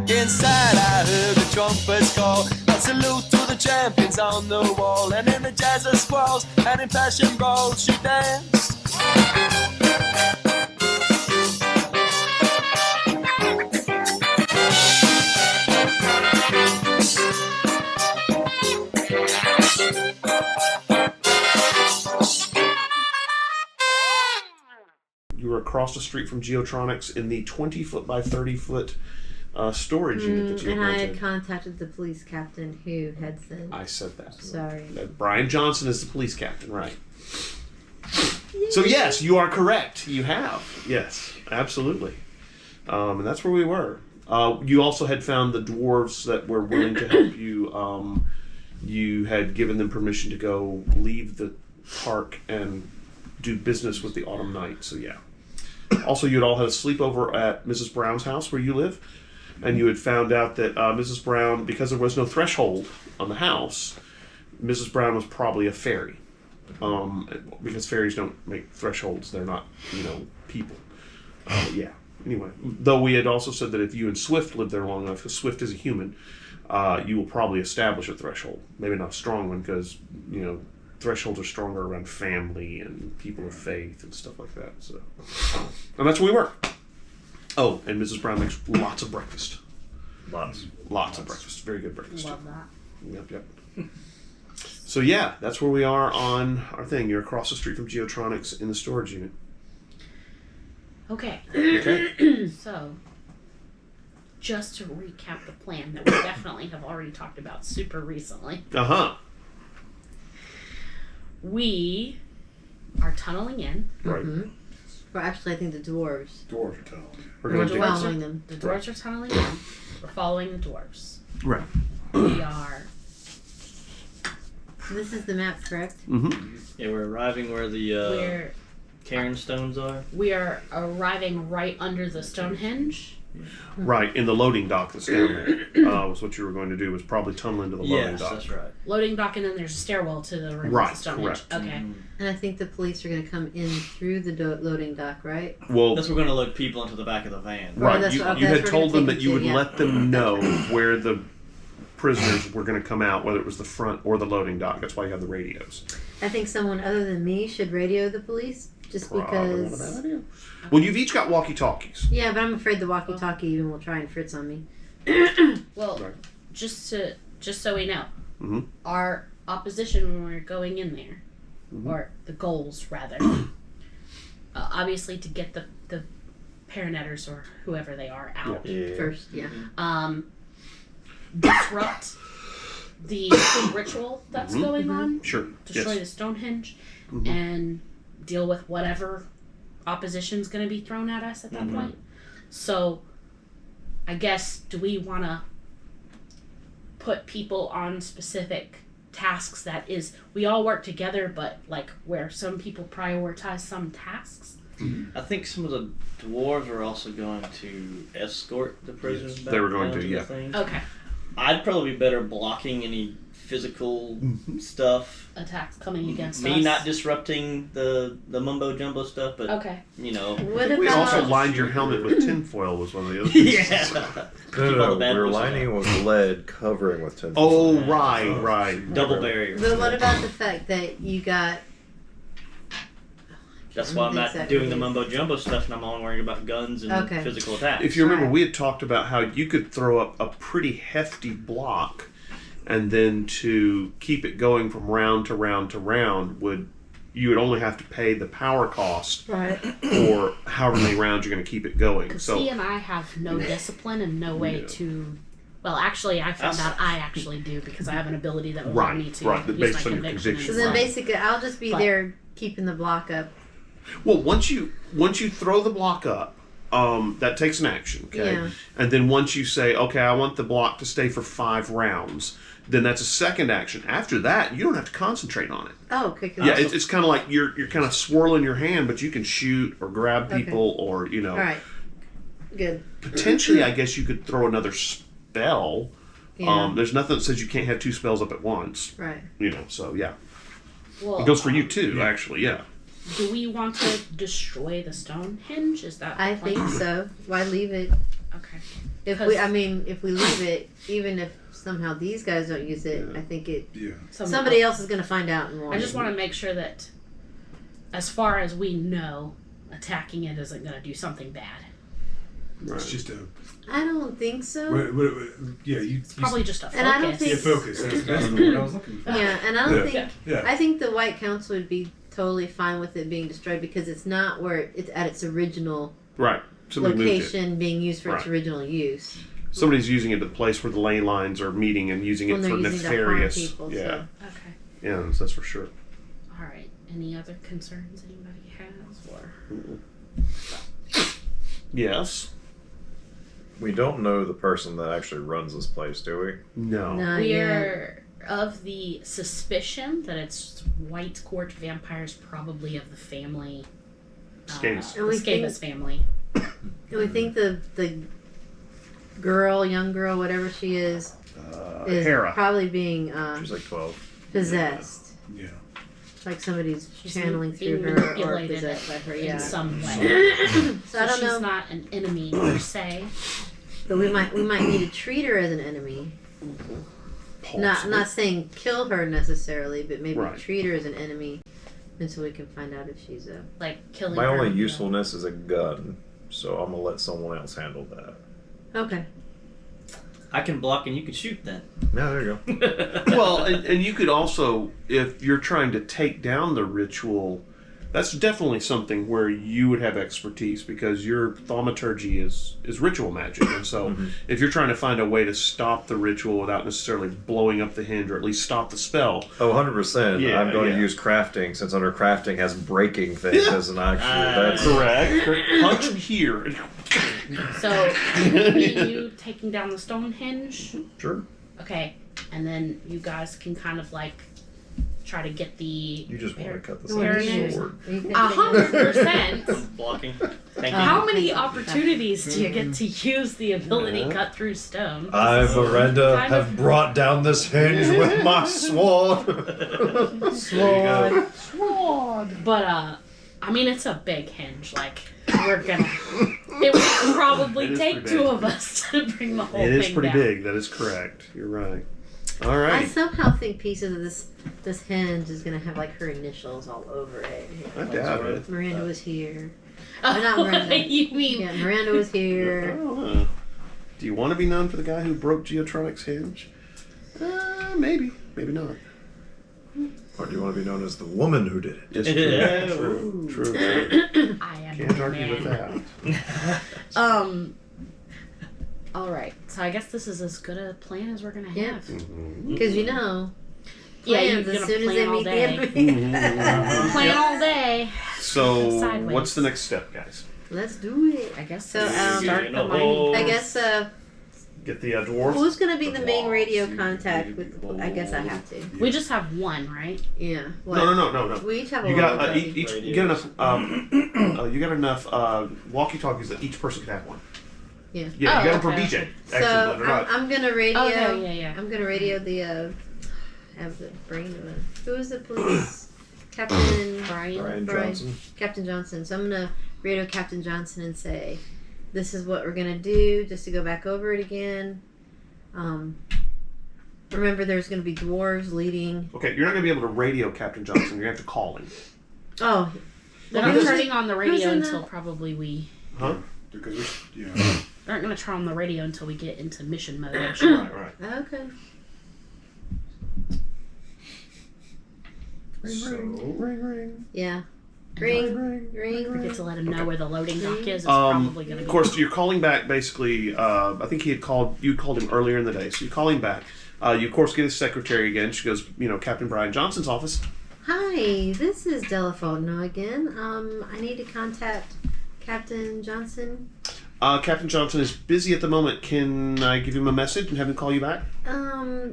Inside I heard the trumpets call, a salute to the champions on the wall. And in the jazz of squalls and in passion brawls she danced. You were across the street from Geotronix in the 20-foot by 30-foot storage unit that you and mentioned. I had contacted the police captain who had said... I said that. Sorry. Brian Johnson is the police captain, right? So yes, you are correct. You have. Yes, absolutely. And that's where we were. You also had found the dwarves that were willing to help you. You had given them permission to go leave the park and do business with the Autumn Night. So yeah. Also, you had all had a sleepover at Mrs. Brown's house where you live. And you had found out that Mrs. Brown, because there was no threshold on the house, Mrs. Brown was probably a fairy. Because fairies don't make thresholds. They're not, people. Yeah. Anyway, though we had also said that if you and Swift lived there long enough, because Swift is a human, you will probably establish a threshold. Maybe not a strong one, because, thresholds are stronger around family and people of faith and stuff like that. So, and that's where we were. Oh, and Mrs. Brown makes lots of breakfast. Lots of breakfast. Very good breakfast. Love that. Yep. So yeah, that's where we are on our thing. You're across the street from Geotronix in the storage unit. Okay. Okay. So, just to recap the plan that we definitely have already talked about super recently. Uh-huh. We are tunneling in. Right. Mm-hmm. Well, actually, I think the dwarves. Dwarves are tunneling. We're going to do following them. The dwarves are tunneling in. We're following the dwarves. Right. We are... This is the map, correct? Mm-hmm. Yeah, we're arriving where the cairn stones are. We are arriving right under the Stonehenge. Right, in the loading dock that's down there. Was what you were going to do, was probably tunnel into the loading dock. Yes, that's right. Loading dock, and then there's a stairwell to the room of Right, the Stonehenge. correct. Okay. And I think the police are going to come in through the loading dock, right? Well, That's we're going to load people into the back of the van. right. that's You, what- okay, you had that's what we're told them gonna that you take would them to, let them know where the prisoners were going to come out, whether it was the front or the loading dock. That's why you have the radios. I think someone other than me should radio the police, just Probably not a because... bad idea. Well, you've each got walkie-talkies. Yeah, but I'm afraid the walkie-talkie even will try and fritz on me. Well, Right. just so we know, Mm-hmm. our opposition when we're going in there, Mm-hmm. or the goals rather, obviously to get the paranetters or whoever they are out. Yeah. First, yeah. Disrupt the ritual that's going on. Sure. Destroy Yes. the Stonehenge, Mhm. and deal with whatever opposition's going to be thrown at us at that point. So, I guess, do we want to put people on specific tasks that is, we all work together, but like where some people prioritize some tasks? I think some of the dwarves are also going to escort the prisoners back. They were going down to, the yeah. thing. Okay. I'd probably be better blocking any physical stuff. Attacks coming against Me us. not disrupting the mumbo jumbo stuff, but Okay. What We about... also lined your helmet with tinfoil was one of the other things. yeah. No, all the bad we were boys lining with lead, covering with tin. Oh, right. Double barrier. But what about the fact that you got... That's why I'm not Exactly. doing the mumbo jumbo stuff, and I'm only worrying about guns and Okay. physical attacks. If you remember, we had talked about how you could throw up a pretty hefty block, and then to keep it going from round to round to round, you would only have to pay the power cost Right. for however many rounds you're going to keep it going. Because So he and I have no discipline and no way Yeah. to... Well, actually, I found out I actually do because I have an ability that will Right, allow me to right, that use based my on your conviction. conviction. So then Right. basically, I'll just be But- there keeping the block up. well, once you throw the block up, that takes an action, okay? Yeah. And then once you say, okay, I want the block to stay for 5 rounds, then that's a second action. After that, you don't have to concentrate on it. Oh, okay. Cool. Yeah, it's kind of like you're kind of swirling your hand, but you can shoot or grab Okay. people or, All right. Good. potentially, I guess you could throw another spell. Yeah. There's nothing that says you can't have 2 spells up at once, Right. so yeah. Well, It goes for you too, actually, yeah. do we want to destroy the Stonehenge? Is that the I plan? think so. Why leave it? Okay. If we leave it, even if somehow these guys don't use it, I think somebody else is going to find out and want I just want to make sure that, as far as we know, attacking it isn't going to do something bad. Right. It's just I don't think so. It's probably just a focus. And I don't think focus. That's the word I was looking for. Yeah, and I don't think. Yeah. I think the White Council would be totally fine with it being destroyed because it's not where it's at its original Right. Somebody moved it. location being used for its original use. Somebody's using it at the place where the ley lines are meeting and using it for nefarious. People, yeah. So. Okay. Yeah, that's for sure. All right. Any other concerns anybody has? Or Yes. We don't know the person that actually runs this place, do we? No. Not we yet. are of the suspicion that it's white court vampires, probably of the family. Scabas. And we Scabas family. And we think the girl, young girl, whatever she is Hera. probably being She's like 12. possessed. Yeah. Like somebody's She's channeling through being her or manipulated possessed by her. in Yeah. some way. So I don't she's know, not an enemy per se. but we might need to treat her as an enemy. Not saying kill her necessarily, but maybe Right. treat her as an enemy until we can find out if she's a. Like killing My her. only usefulness is a gun, so I'm gonna let someone else handle that. Okay. I can block and you can shoot then. Yeah, there you go. Well, and you could also, if you're trying to take down the ritual, that's definitely something where you would have expertise because your thaumaturgy is ritual magic. And so if you're trying to find a way to stop the ritual without necessarily blowing up the hinge or at least stop the spell. Oh, 100%. Yeah, I'm going yeah. to use crafting since under crafting has breaking things as an action. That's Correct. Punch him here. So, me and you taking down the Stonehenge. Sure. Okay, and then you guys can kind of like try to get the. You just want to cut this Pyramid. sword. 100%. Blocking. Thank you. How many opportunities do you get to use the ability cut through stone? I, Miranda, Kind have of- brought down this hinge with my sword. But I mean, it's a big hinge. Like we're gonna. It would probably It is take pretty two big. of us to bring the whole It thing is pretty down. big. That is correct. You're right. All I right. somehow think pieces of this hinge is gonna have like her initials all over it. I doubt it. Miranda was here. Oh, not Miranda. you mean? Yeah, Miranda was I here. don't know. Do you want to be known for the guy who broke Geotronix hinge? Maybe. Maybe not. Or do you want to be known as the woman who did it? It's Yeah. true. True. I am Can't the argue with man. that. All right. So I guess this is as good a plan as we're gonna Yeah. have. Because you know, Yeah, you're plans as gonna soon as plan they all meet the day. enemy. Plan all day. So, Sideways. what's the next step, guys? Let's do it. I guess So, start in the a mining. hole. I guess Get the dwarf. who's gonna be the main radio contact with? I guess I have to. We just have one, right? Yeah. What? No. We each have a You little got bit. each. You got enough. You got enough walkie-talkies that each person can have one. Yeah. Yeah, Oh, you got them for okay, BJ. okay. So Actually, believe it or not. I'm gonna radio. Okay, yeah. I'm gonna radio the. Have the brain of it. Who is the police? Captain Brian. Brian Johnson. Captain Johnson. So I'm gonna radio Captain Johnson and say, "This is what we're gonna do." Just to go back over it again. Remember, there's gonna be dwarves leading. Okay, you're not going to be able to radio Captain Johnson. You're going to have to call him. Oh, They're Well, not who's turning on the who's radio in the- until probably we. Huh? Because we, They aren't gonna turn on the radio until we get into mission mode. I'm sure. Right. okay. Ring. Yeah. Ring. We get to let him know where the loading dock is. It's Of probably gonna be. course, you're calling back. Basically, I think he had called. You called him earlier in the day, so you call him back. You of course get his secretary again. She goes, Captain Brian Johnson's office. Hi, this is Delafono again. I need to contact Captain Johnson. Captain Johnson is busy at the moment. Can I give him a message and have him call you back?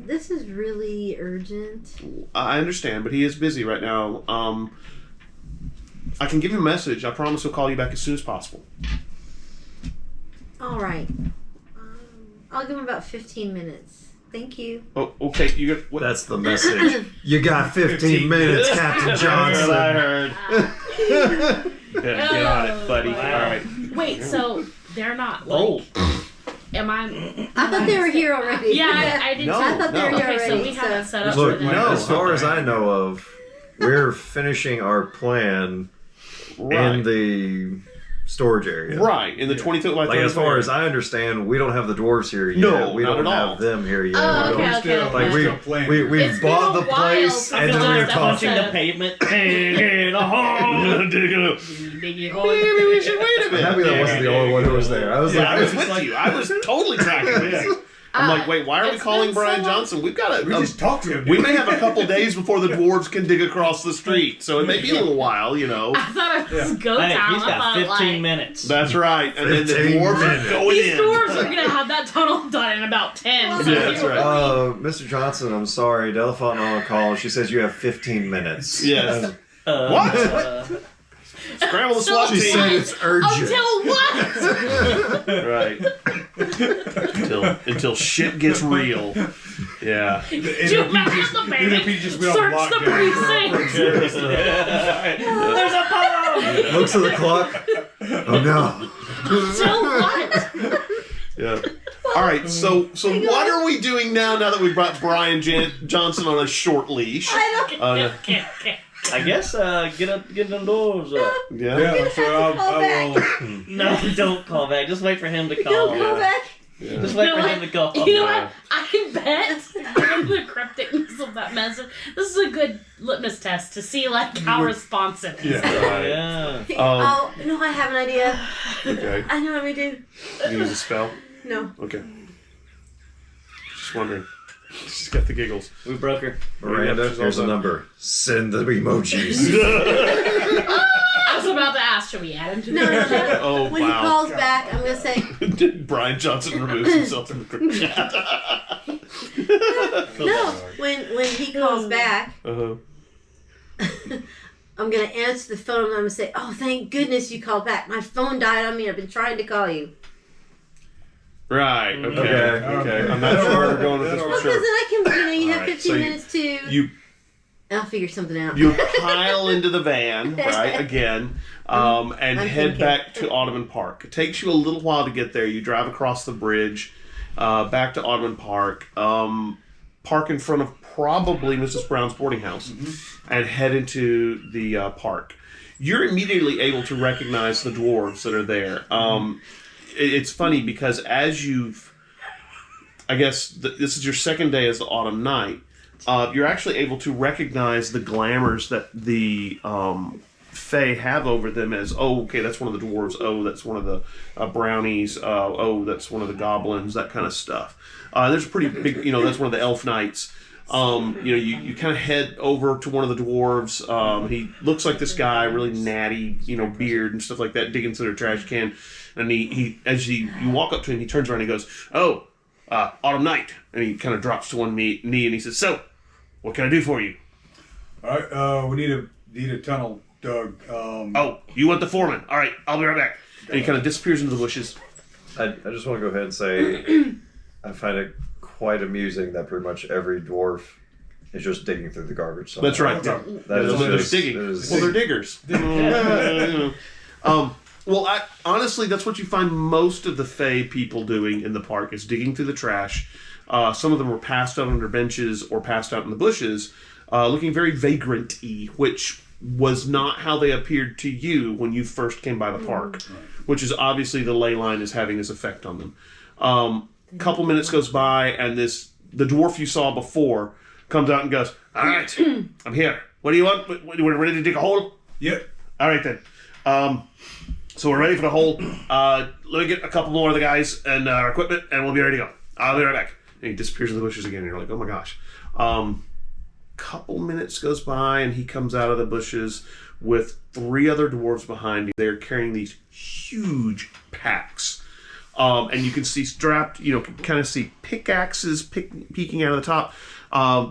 This is really urgent. I understand, but he is busy right now. I can give him a message. I promise he'll call you back as soon as possible. All right. I'll give him about 15 minutes. Thank you. Oh, okay. You got what? That's the message. You got 15 minutes, Captain I Johnson. heard. Get on it, buddy. Wow. All right. Wait, so they're not like Am I? I thought they were here already. Yeah, I did No, too. I thought they were no. here Okay, already. so we haven't set up Look, for that. No. as far as I know of, we're finishing our plan in the storage area. Right, in the 20 foot by 30 Like, as far area. as I understand, we don't have the dwarves here yet. No, we not don't at have all. them here yet. Oh, We okay, don't- okay, Like, okay. we've It's been bought a the while place, since and then we we're just talking. episode. The pavement. Dig a hole. Dig it up. Dig a hole. Maybe we should wait a I'm bit. happy that wasn't the only one who was there. I was Yeah, I like, was with you. I was totally tracking this. I'm like, wait, why are we It's calling been so Brian long. Johnson? We've got We to. just talked to him. We may have a couple days before the dwarves can dig across the street, so it may be a little while, you know. I thought it was go Hey, time. he's I got thought 15 like, minutes. That's right. And then the 15 dwarves minutes. are going these in. dwarves are gonna have that tunnel done in about 10. Yeah, so that's you right. really- Mr. Johnson, I'm sorry. Delafonte on a call. She says you have 15 minutes. Yes. What? Scramble the SWAT She team. said it's urgent. Until what? Right. Until shit gets real. Yeah. You have the NRP just went Search on the lockdown. precinct. There's a bomb! Looks at the clock. Oh no. Until what? Yeah. All right. So what are we doing now that we brought Brian Johnson on a short leash? I don't. No. I guess get them doors up. Yeah. Yeah, so I will. No, don't call back. Just wait for him to call. Don't go back. Yeah. Just wait You know for what? him to call. You know what? I bet, given the crypticness of that message, this is a good litmus test to see like how responsive he is. Yeah. Yeah. Oh no, I have an idea. Okay. I know what we do. You use a spell. No. Okay. Just wondering. She's got the giggles. We broke her. Miranda, She's here's a all done. number. Send the emojis. I was about to ask, should we add him to the No, no, group no. chat? Oh When he wow. calls back, I'm gonna say Brian Johnson removes himself from the group chat. no. When he calls back, Uh-huh. I'm gonna answer the phone and I'm gonna say, "Oh, thank goodness you called back. My phone died on me. I've been trying to call you." Right. Okay. Okay. Okay. I'm not sure where we're going with this, Well, but because then sure. I can, you have Alright, 15 so minutes to. You I'll figure something out. you pile into the van, right? Again, and I'm head thinking. back to Ottoman Park. It takes you a little while to get there. You drive across the bridge, back to Ottoman Park. Park in front of probably Mrs. Brown's boarding house, and head into the park. You're immediately able to recognize the dwarves that are there. It's funny because as you've, I guess this is your second day as the autumn night, you're actually able to recognize the glamours that the Fae have over them as, oh, okay, that's one of the dwarves, oh, that's one of the brownies, oh, that's one of the goblins, that kind of stuff. There's a pretty big, that's one of the elf knights. You kind of head over to one of the dwarves. He looks like this guy, really natty, beard and stuff like that, digging through their trash can. And he as you walk up to him, he turns around and he goes, "Oh, Autumn Night," and he kind of drops to one knee and he says, "So, what can I do for you?" All right, we need a tunnel dug. Oh, you want the foreman? All right, I'll be right back. And he kind of disappears into the bushes. I just want to go ahead and say I find it quite amusing that pretty much every dwarf is just digging through the garbage. Somewhere. That's right. Okay. That is They're just- digging. it is- Well, they're diggers. Well, honestly, that's what you find most of the Fae people doing in the park is digging through the trash. Some of them were passed out under benches or passed out in the bushes, looking very vagrant-y, which was not how they appeared to you when you first came by the park, which is obviously the ley line is having its effect on them. Couple minutes goes by, and the dwarf you saw before comes out and goes, "All right, I'm here. What do you want? We're ready to dig a hole?" Yep. All right, then. So we're ready for the hole. Let me get a couple more of the guys and our equipment, and we'll be ready to go. I'll be right back. And he disappears in the bushes again, and you're like, oh my gosh. Couple minutes goes by, and he comes out of the bushes with 3 other dwarves behind him. They're carrying these huge packs. And you can see strapped, kind of see pickaxes peeking out of the top.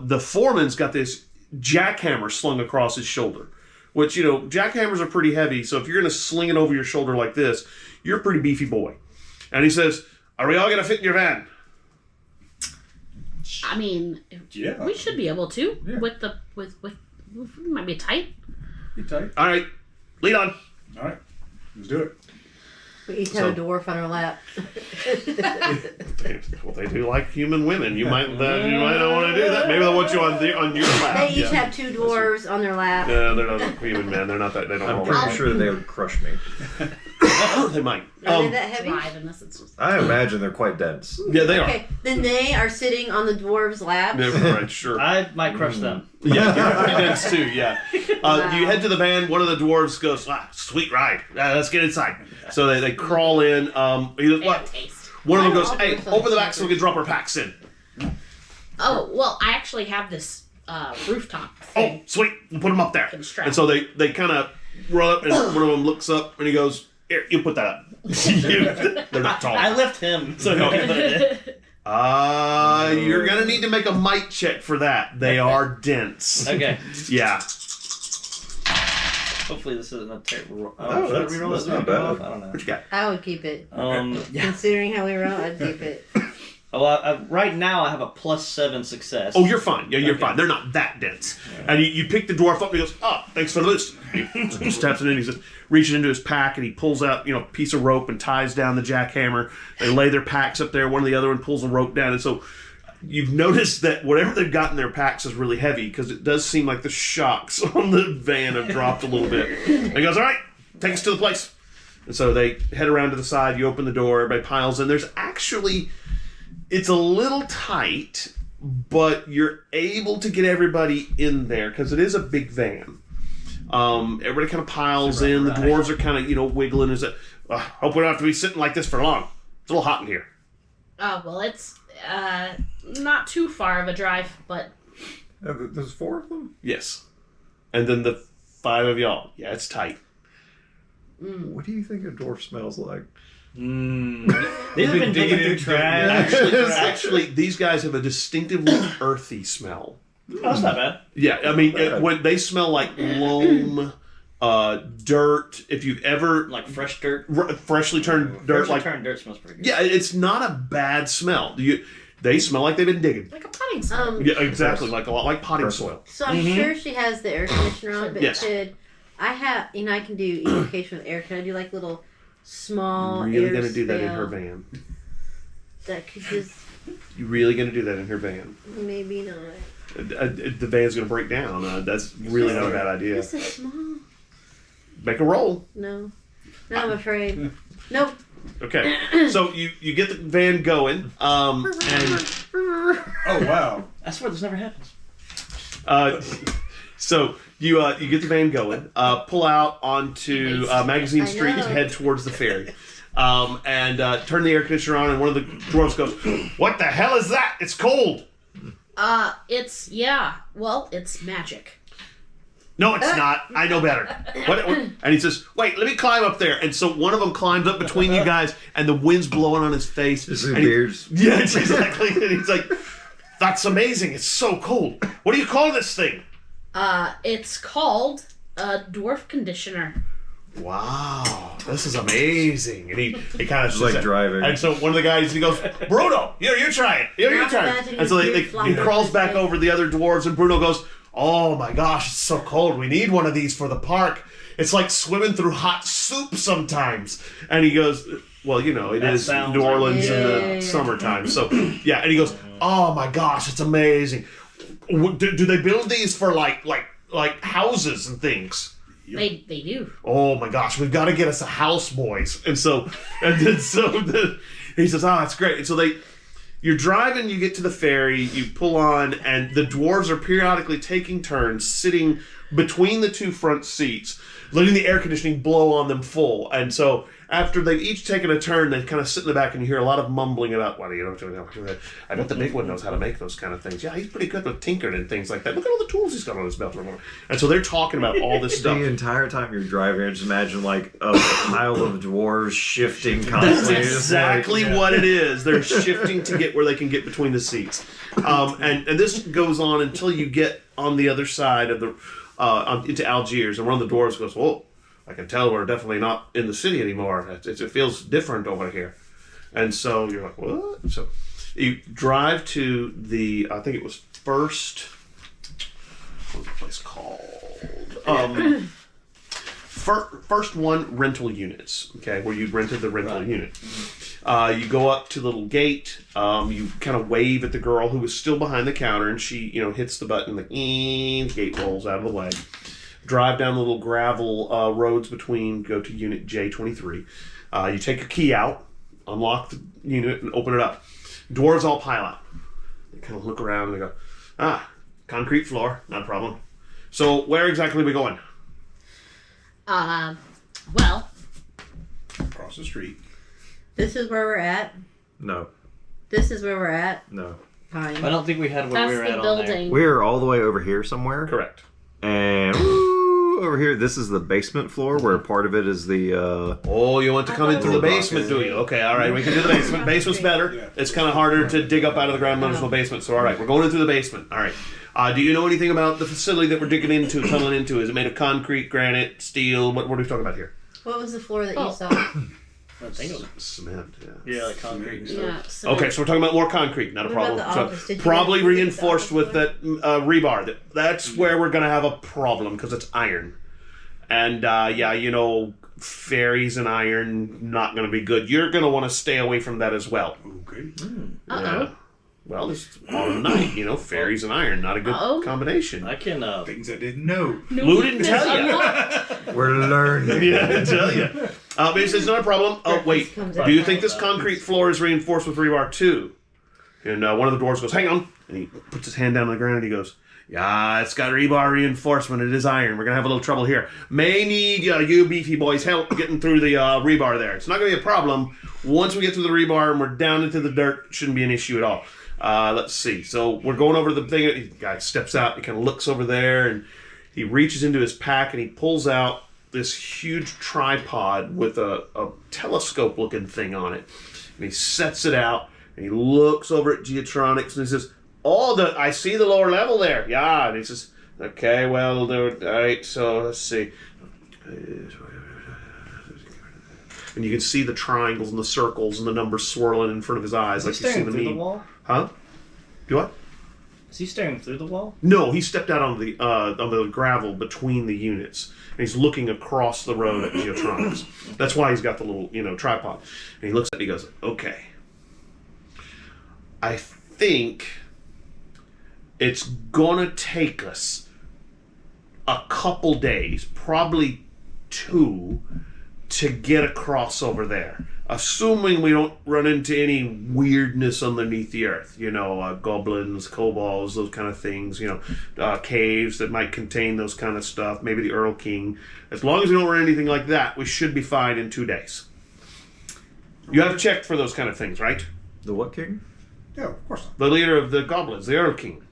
The foreman's got this jackhammer slung across his shoulder, which, jackhammers are pretty heavy. So if you're going to sling it over your shoulder like this, you're a pretty beefy boy. And he says, "Are we all going to fit in your van?" I mean, Yeah. we should be able to. Yeah. With might be tight. You tight. All right, lead on. All right. Let's do it. We each have a dwarf on our lap. Well, they do like human women. You might not want to do that. Maybe they'll want you on your lap. They each have 2 dwarves on their lap. Yeah, they're not human men. They're not that. They don't. I'm roll pretty around. sure they would crush me. They might. Are they that heavy? Drive unless it's just I imagine they're quite dense. Yeah, they are. Okay, then they are sitting on the dwarves' laps. Yeah, right, sure. I might crush them. Yeah, you're pretty dense too. Yeah. You head to the van. One of the dwarves goes, "Sweet ride. Let's get inside." So they crawl in. What? taste. One of them goes, All "Hey, dwarves open the have back so we can drop our packs in." Oh, well, I actually have this rooftop Oh, thing. sweet. We'll put them up there. Construct. And so they kind of run up, and one of them looks up, and he goes, "Here, you put that up." They're not tall. I lift him so he can put it in. You're gonna need to make a might check for that. They are dense. Okay. Yeah. Hopefully this isn't a terrible roll. No, Should I that's reroll this not maybe? bad. I don't know. What you got? I would keep it. Yeah. Considering how we roll, I'd keep it. Well, right now I have a +7 success. Oh, you're fine. Yeah, you're Okay. fine. They're not that dense. And you pick the dwarf up, and he goes, "Oh, thanks for the boost." He steps it in. He just reaches into his pack, and he pulls out, a piece of rope and ties down the jackhammer. They lay their packs up there. One of the other one pulls the rope down, and so you've noticed that whatever they've got in their packs is really heavy because it does seem like the shocks on the van have dropped a little bit. And he goes, "All right, take us to the place." And so they head around to the side. You open the door. Everybody piles in. There's actually, it's a little tight, but you're able to get everybody in there because it is a big van. Everybody kind of piles in. The dwarves are kind of, wiggling. Is it? Hope we don't have to be sitting like this for long. It's a little hot in here. Oh, well, it's not too far of a drive, but There's 4 of them? Yes. And then the 5 of y'all. Yeah, it's tight. What do you think a dwarf smells like? They've been digging through trash. Actually, these guys have a distinctively earthy smell. Oh, that's not bad. Yeah, I mean, when they smell like loam, dirt. If you've ever Like fresh dirt. freshly turned dirt, Freshly turned dirt smells pretty good. yeah, it's not a bad smell. They smell like they've been digging. like a potting soil. Yeah, exactly, like a lot like potting soil. So I'm sure she has the air conditioner on, but Yes. could I have? I can do evocation with air. Can I do like little small? Really air gonna do that in spell her van? That could just You really gonna do that in her van? maybe not. The van's gonna break down. That's really not a bad idea. This is small. Make a roll. No, I'm afraid. Nope. Okay, so you get the van going, and Oh wow. I swear this never happens. so you get the van going, pull out onto Magazine I Street know. to head towards the ferry, and turn the air conditioner on. And one of the dwarves goes, "What the hell is that? It's cold." It's magic. No, it's not. I know better. What? And he says, "Wait, let me climb up there." And so one of them climbs up between you guys, and the wind's blowing on his face. Is and it beards? Yeah, it's exactly. And he's like, "That's amazing. It's so cold. What do you call this thing?" It's called a dwarf conditioner. Wow, this is amazing. And he kind of It's like driving. And so one of the guys, he goes, "Bruno, you try it. You Now try imagine it." And so his beard he flying crawls over back his face. over the other dwarves, and Bruno goes, "Oh my gosh, it's so cold. We need one of these for the park. It's like swimming through hot soup sometimes." And he goes, "Well, it That is sounds New Orleans in the Yeah. summertime." So, yeah, and he goes, "Oh my gosh, it's amazing. Do they build these for like houses and things?" They do. "Oh my gosh, we've got to get us a house, boys." And then he says, "Oh, that's great." And so you're driving, you get to the ferry, you pull on, and the dwarves are periodically taking turns sitting between the 2 front seats, letting the air conditioning blow on them full. And so after they've each taken a turn, they kind of sit in the back, and you hear a lot of mumbling about, "Well, I bet the big one knows how to make those kind of things. Yeah, he's pretty good with tinkering and things like that. Look at all the tools he's got on his belt." And so they're talking about all this stuff. The entire time you're driving, I just imagine like a pile of dwarves shifting That's constantly. Just exactly like, what it is. They're shifting to get where they can get between the seats, and this goes on until you get on the other side of the into Algiers, and one of the dwarves goes, "Whoa, I can tell we're definitely not in the city anymore. It feels different over here." And so you're like, "What?" So you drive to the, I think it was what was the place called? first one, rental units. Okay, where you rented the rental unit. You go up to the little gate. You kind of wave at the girl who was still behind the counter, and she, hits the button. The gate rolls out of the way. Drive down the little gravel roads between. Go to unit J23. You take your key out, unlock the unit, and open it up. Dwarves all pile out. They kind of look around and they go, concrete floor, not a problem. So where exactly are we going? Well, Across the street. This is where we're at. No. This is where we're at. No. Fine. I don't think we had where that's we were the at on there. building. We're all the way over here somewhere. Correct. And over here, this is the basement floor where part of it is the. Oh, you want to come in through the basement, do you? Okay, all right, we can do the basement. Basement's better. Yeah. It's kind of harder to dig up out of the ground when there's no basement. So, all right, we're going in through the basement. All right. Do you know anything about the facility that we're digging into, tunneling into? Is it made of concrete, granite, steel? What are we talking about here? What was the floor that Oh. you saw? I think it was, Cement. Yeah. yeah, like concrete and stuff. Yeah. So Okay, so we're talking about more concrete, not a What problem. about the office? So Did you probably guys look at the reinforced office with that rebar. That's where we're gonna have a problem because it's iron, and fairies and iron not gonna be good. You're gonna want to stay away from that as well. Okay. Yeah. Well, it's on night, fairies and iron, not a good Uh-oh. combination. I can, Things I didn't know. Lou didn't tell you. We're learning. Yeah, I didn't tell you. But he says, not a problem. Oh, wait. comes Do you think this concrete floor is reinforced with rebar too? And one of the dwarves goes, hang on. And he puts his hand down on the ground and he goes, yeah, it's got rebar reinforcement. It is iron. We're going to have a little trouble here. May need you beefy boys help getting through the rebar there. It's not going to be a problem. Once we get through the rebar and we're down into the dirt, it shouldn't be an issue at all. Let's see. So we're going over to the thing. The guy steps out. He kind of looks over there and he reaches into his pack and he pulls out this huge tripod with a telescope looking thing on it. And he sets it out and he looks over at Geotronix and he says, I see the lower level there. Yeah. And he says, okay, well, all right. So let's see. And you can see the triangles and the circles and the numbers swirling in front of his eyes, is he like you see staring the through the meme. wall? Huh? Do what? Is he staring through the wall? No, he stepped out on the gravel between the units, and he's looking across the road at Geotronix. That's why he's got the little tripod. And he looks at it. He goes, "Okay, I think it's gonna take us a couple days, probably 2, to get across over there. Assuming we don't run into any weirdness underneath the earth, goblins, kobolds, those kind of things, caves that might contain those kind of stuff, maybe the Earl King. As long as we don't run anything like that, we should be fine in 2 days. You have checked for those kind of things, right? The what king? Yeah, of course not. The leader of the goblins, the Earl King.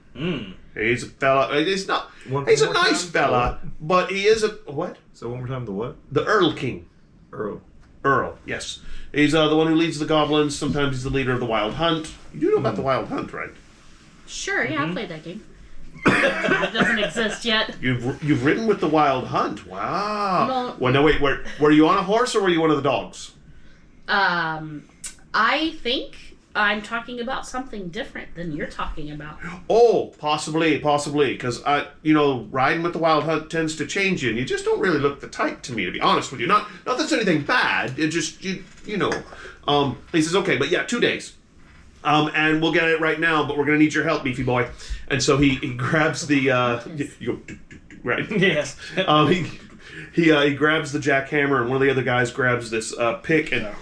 He's a fella. He's not. He's a nice fella, but he is a what? So one more time, the what? The Earl King. Earl, yes. He's the one who leads the goblins. Sometimes he's the leader of the Wild Hunt. You do know about the Wild Hunt, right? Sure, yeah, I played that game. It doesn't exist yet. You've ridden with the Wild Hunt. Wow. No. Well, no, wait. Were you on a horse or were you one of the dogs? I think I'm talking about something different than you're talking about. Oh, possibly, because riding with the Wild Hunt tends to change you, and you just don't really look the type to me, to be honest with you. Not that it's anything bad. It just He says, okay, but yeah, 2 days. And we'll get it right now, but we're gonna need your help, beefy boy. And so he grabs the you go right. Yes. He grabs the jackhammer, and one of the other guys grabs this pick and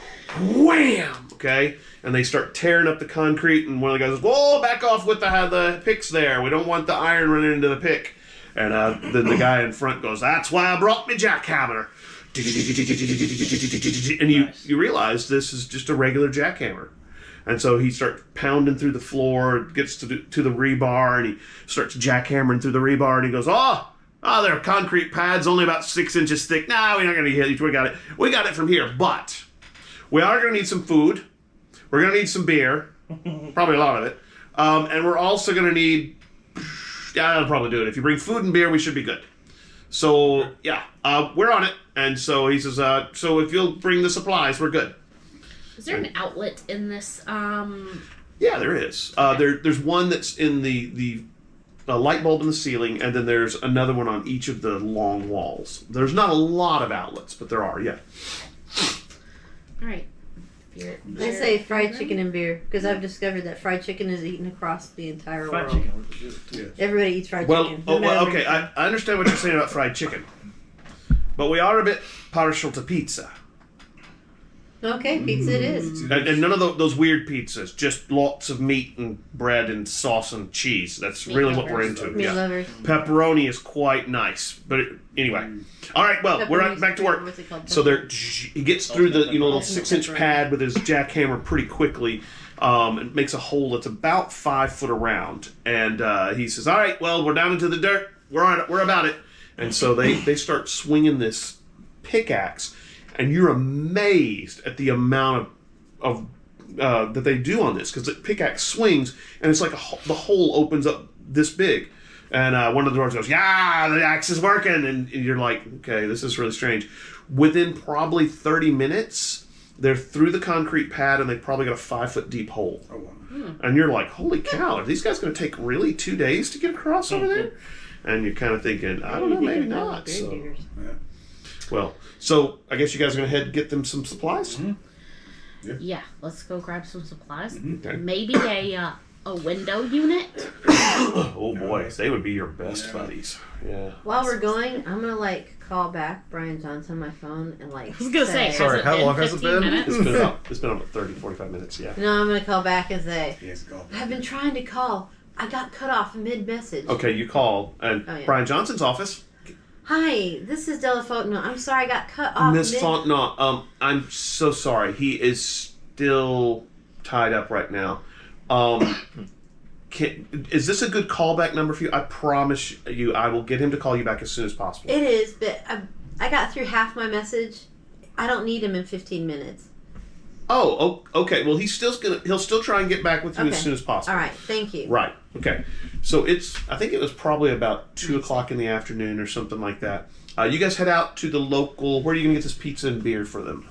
wham. Okay, and they start tearing up the concrete, and one of the guys goes, "Whoa, back off with the picks there. We don't want the iron running into the pick." And then the guy in front goes, "That's why I brought me jackhammer." And you realize this is just a regular jackhammer. And so he starts pounding through the floor, gets to the rebar, and he starts jackhammering through the rebar, and he goes, "Oh, they're concrete pads, only about 6 inches thick. Nah, we're not going to hit you. We got it from here. But we are going to need some food. We're going to need some beer, probably a lot of it. And we're also going to need, I'll probably do it. If you bring food and beer, we should be good." So, yeah, we're on it. And so he says, so if you'll bring the supplies, we're good. Is there an outlet in this? Yeah, there is. There's one that's in the a light bulb in the ceiling, and then there's another one on each of the long walls. There's not a lot of outlets, but there are, yeah. All right. I say fried chicken and beer because I've discovered that fried chicken is eaten across the entire Fried world. chicken was good. Everybody eats fried Well, chicken. okay, I understand what you're saying about fried chicken, but we are a bit partial to pizza. Okay, pizza it is. And none of those weird pizzas, just lots of meat and bread and sauce and cheese. That's Meat really what we're lovers. into. Meat Yeah. lovers. Pepperoni is quite nice, but anyway. All right, well, we're Pepperoni's back to work. what's it called? So he gets through the little 6-inch pad with his jackhammer pretty quickly. And makes a hole that's about 5 foot around, and he says, "All right, well, we're down into the dirt. We're about it." And so they start swinging this pickaxe, and you're amazed at the amount of that they do on this because the pickaxe swings, and it's like the hole opens up this big. And one of the dwarves goes, "Yeah, the axe is working," and you're like, "Okay, this is really strange." Within probably 30 minutes, they're through the concrete pad, and they probably got a 5 foot deep hole. Oh, wow. And you're like, "Holy cow! Are these guys going to take really 2 days to get across over there?" And you're kind of thinking, "I don't know, maybe not." So, well, so I guess you guys are going to head and get them some supplies. Yeah, let's go grab some supplies. Okay. Maybe a window unit. Oh boy, they would be your best buddies. Yeah. While we're going, I'm gonna call back Brian Johnson on my phone and I was gonna say, Sorry, has it how been long has it 15 been? minutes? It's been about 30, 45 minutes. Yeah. No, I'm gonna call back and say, Yes, go. I've been trying to call. I got cut off mid-message. Okay, you call and Oh, yeah. Brian Johnson's office. Hi, this is Della Fontenot. I'm sorry I got cut off. Miss Fontenot, I'm so sorry. He is still tied up right now. Is this a good callback number for you? I promise you, I will get him to call you back as soon as possible. It is, but I got through half my message. I don't need him in 15 minutes. Oh, okay. Well, he'll still try and get back with you as Okay. soon as possible. All right, thank you. Right. Okay. So I think it was probably about 2:00 in the afternoon or something like that. You guys head out to the local. Where are you gonna get this pizza and beer for them?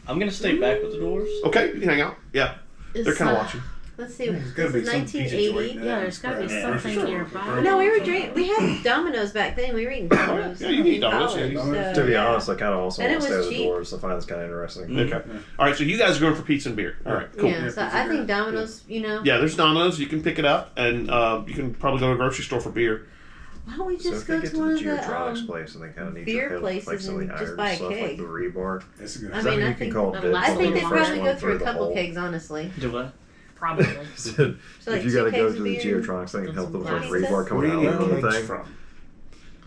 I'm gonna stay back with the dwarves. Okay, you can hang out. Yeah, they're kind of watching. Let's see. There's gotta be This is some pizza 1980. joint. Yeah, there's gotta be Yeah, something sure. nearby. No, we were drinking. We had Domino's back then. We were eating Domino's. Yeah, you can eat in Domino's, yeah, college, you- so, To be yeah. honest, I kind of also And want to it stay was with the cheap. dwarves. I find this kind of interesting. Okay. All right. So you guys are going for pizza and beer. All right. Cool. Yeah, so I think Domino's. Yeah, there's Domino's. You can pick it up, and you can probably go to a grocery store for beer. Why don't we So just if go they get to to one the of the Geotronix place and they kind of need beer your help, places like some of and the just iron buy a stuff, like keg? the rebar. That's a good. I So mean, you I can think call that'll bids last I on think the they a first probably one go through a the couple hole. kegs, honestly. Do what? Probably. Said, So, like, if you 2 got to go kegs to of the beer. Geotronix thing and help them with Some like pizza. rebar coming out of the thing. from?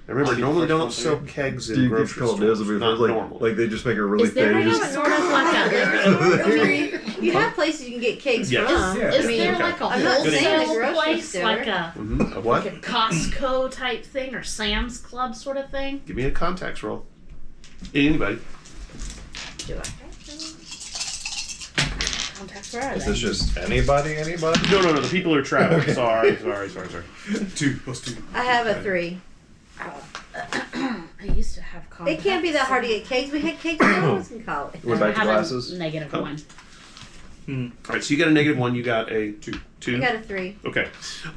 Remember, normally don't sell kegs Do in you grocery call stores. it Not normal. like they just make it really Is there thin. a Just, sort of like a? You have places you can get kegs Yes. from. Yeah. Is I mean, there like a I'm not saying the wholesale grocery place, store. like a A what? like a Costco type thing or Sam's Club sort of thing? Give me a contacts roll. Anybody? Do I? Contacts, where are is they? this just anybody? No. The people who are traveling. Sorry. 2 plus 2. I have a 3. I used to have contacts. It can't be that hard to get kegs. We had kegs when I was in college. We're back to I have glasses. a negative Oh. 1. All right. So you got a -1. You got a 2. I got a 3. Okay.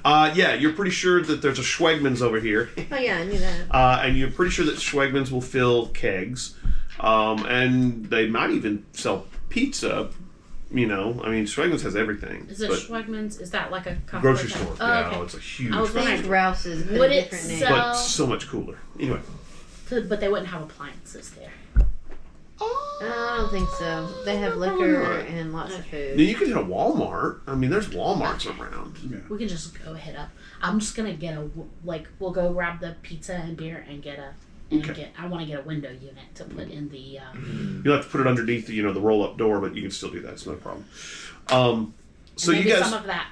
Yeah, you're pretty sure that there's a Schwegmans over here. Oh yeah, I knew that. And you're pretty sure that Schwegmans will fill kegs. And they might even sell pizza. You know, I mean, Schwegmans has everything. Is it but Schwegmans? Is that like a coffee grocery like store. that? Yeah, Oh, okay. it's a huge I was grocery Things store. Rouse's, but Would a it different sell- name. But so much cooler. Anyway. But they wouldn't have appliances there. I don't think so. They have liquor and lots of Now, food. you could hit a Walmart. I mean, there's Walmarts around. We can just go hit up. I'm just gonna get we'll go grab the pizza and beer and get I want to get a window unit to put in the. You'll have to put it underneath the, the roll-up door, but you can still do that. It's no problem. So and you maybe guys... some of that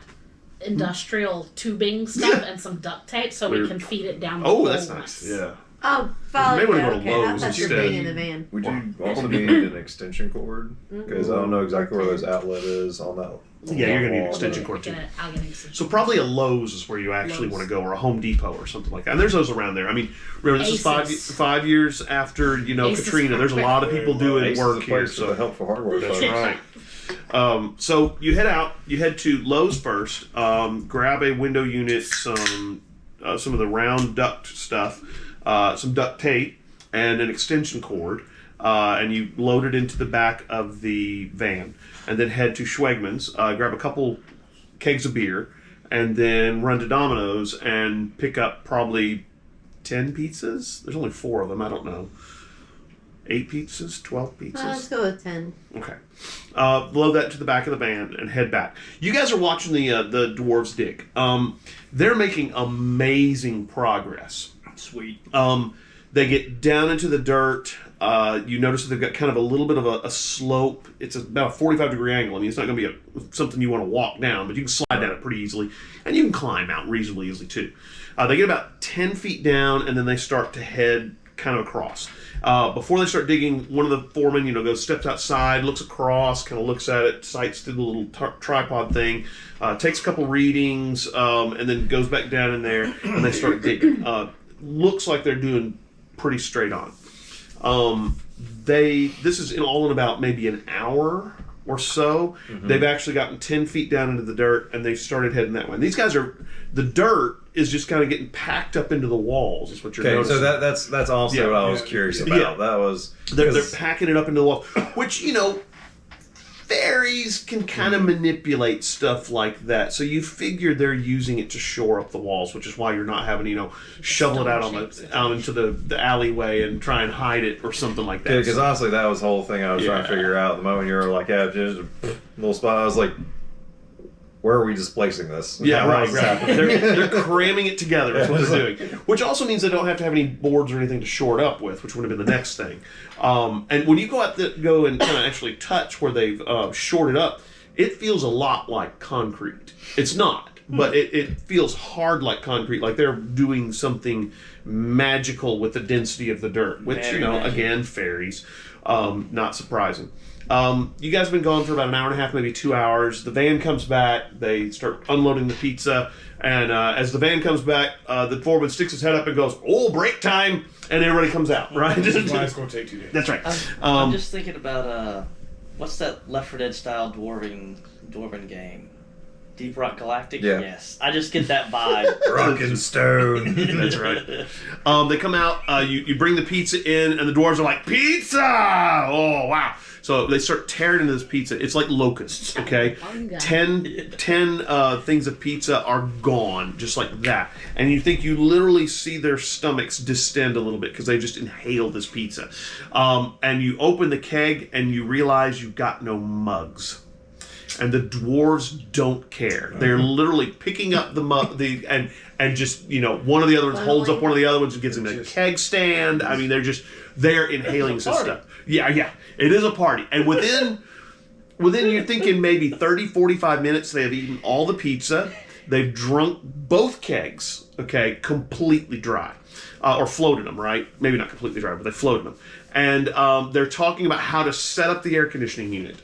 industrial tubing stuff and some duct tape so we Weird. can feed it down. The Oh, that's hole nice. once. Yeah. Oh, follow Maybe we you. go to Okay, I Lowe's thought you were instead. being in the van. Would you also need an extension cord? Because I don't know exactly where those outlet is on that. Yeah, you're going to need an wall. extension cord, too. I'll get an extension. So probably a Lowe's is where you actually Lowe's. want to go, or a Home Depot or something like that. And there's those around there. I mean, remember, this is Aces. 5 years after, Aces Katrina. There's a lot of people doing Ace is work the here. place for the So helpful hardware. that's folks. right. So you head out. You head to Lowe's first. Grab a window unit, some some of the round duct stuff, some duct tape, and an extension cord, and you load it into the back of the van, and then head to Schwegman's, grab a couple kegs of beer, and then run to Domino's and pick up probably 10 pizzas. There's only 4 of them. I don't know. 8 pizzas, 12 pizzas. Let's go with 10. Okay. Load that to the back of the van and head back. You guys are watching the dwarves dig. They're making amazing progress. Sweet. They get down into the dirt. You notice that they've got kind of a little bit of a slope. It's about a 45-degree angle. I mean, it's not going to be something you want to walk down, but you can slide down it pretty easily. And you can climb out reasonably easily, too. They get about 10 feet down, and then they start to head kind of across. Before they start digging, one of the foremen, goes, steps outside, looks across, kind of looks at it, sights to the little tripod thing, takes a couple readings, and then goes back down in there, and they start digging. Looks like they're doing pretty straight on. This is all in about maybe an hour or so. Mm-hmm. They've actually gotten 10 feet down into the dirt, and they started heading that way. And these guys the dirt is just kind of getting packed up into the walls, is what you're noticing. So that's also what I was curious about. Yeah. That was... They're packing it up into the walls, which, fairies can kind of manipulate stuff like that. So you figure they're using it to shore up the walls, which is why you're not having shovel it out into the alleyway and try and hide it or something like that. Because honestly, that was the whole thing I was trying to figure out. The moment you were like, just a little spot, I was like, where are we displacing this? Yeah, right. They're cramming it together. That's what they're doing. Which also means they don't have to have any boards or anything to shore it up with, which would have been the next thing. And when you go and kind of actually touch where they've shored it up, it feels a lot like concrete. It's not, but it feels hard like concrete, like they're doing something magical with the density of the dirt, which, again, fairies. Not surprising. You guys have been gone for about an hour and a half, maybe 2 hours. The van comes back. They start unloading the pizza. And as the van comes back, the foreman sticks his head up and goes, "Oh, break time!" And everybody comes out, right? This is why it's going to take 2 days. That's right. I'm just thinking about, what's that Left 4 Dead style dwarven game? Deep Rock Galactic? Yeah. Yes. I just get that vibe. Rock and stone. That's right. They come out, you bring the pizza in, and the dwarves are like, "Pizza!" Oh, wow. So they start tearing into this pizza. It's like locusts, okay? 10 things of pizza are gone, just like that. And you think you literally see their stomachs distend a little bit because they just inhaled this pizza. And you open the keg, and you realize you've got no mugs. And the dwarves don't care. They're literally picking up the mug, and just, one of the other ones holds up one of the other ones and gives them a keg stand. I mean, they're inhaling this stuff. Yeah. It is a party. And within you're thinking maybe 30, 45 minutes, they have eaten all the pizza. They've drunk both kegs, okay, completely dry. Or floated them, right? Maybe not completely dry, but they floated them. And they're talking about how to set up the air conditioning unit.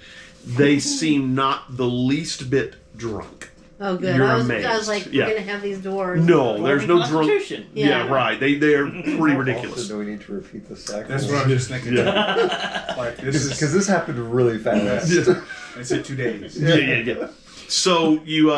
They seem not the least bit drunk. Oh, good. You're I was amazed. like, we're going to have these dwarves. No, there's no drunk. Yeah, right. They are pretty ridiculous. Also, do we need to repeat the sack? That's what I'm just thinking. Like Because this happened really fast. I said 2 days. Yeah. So you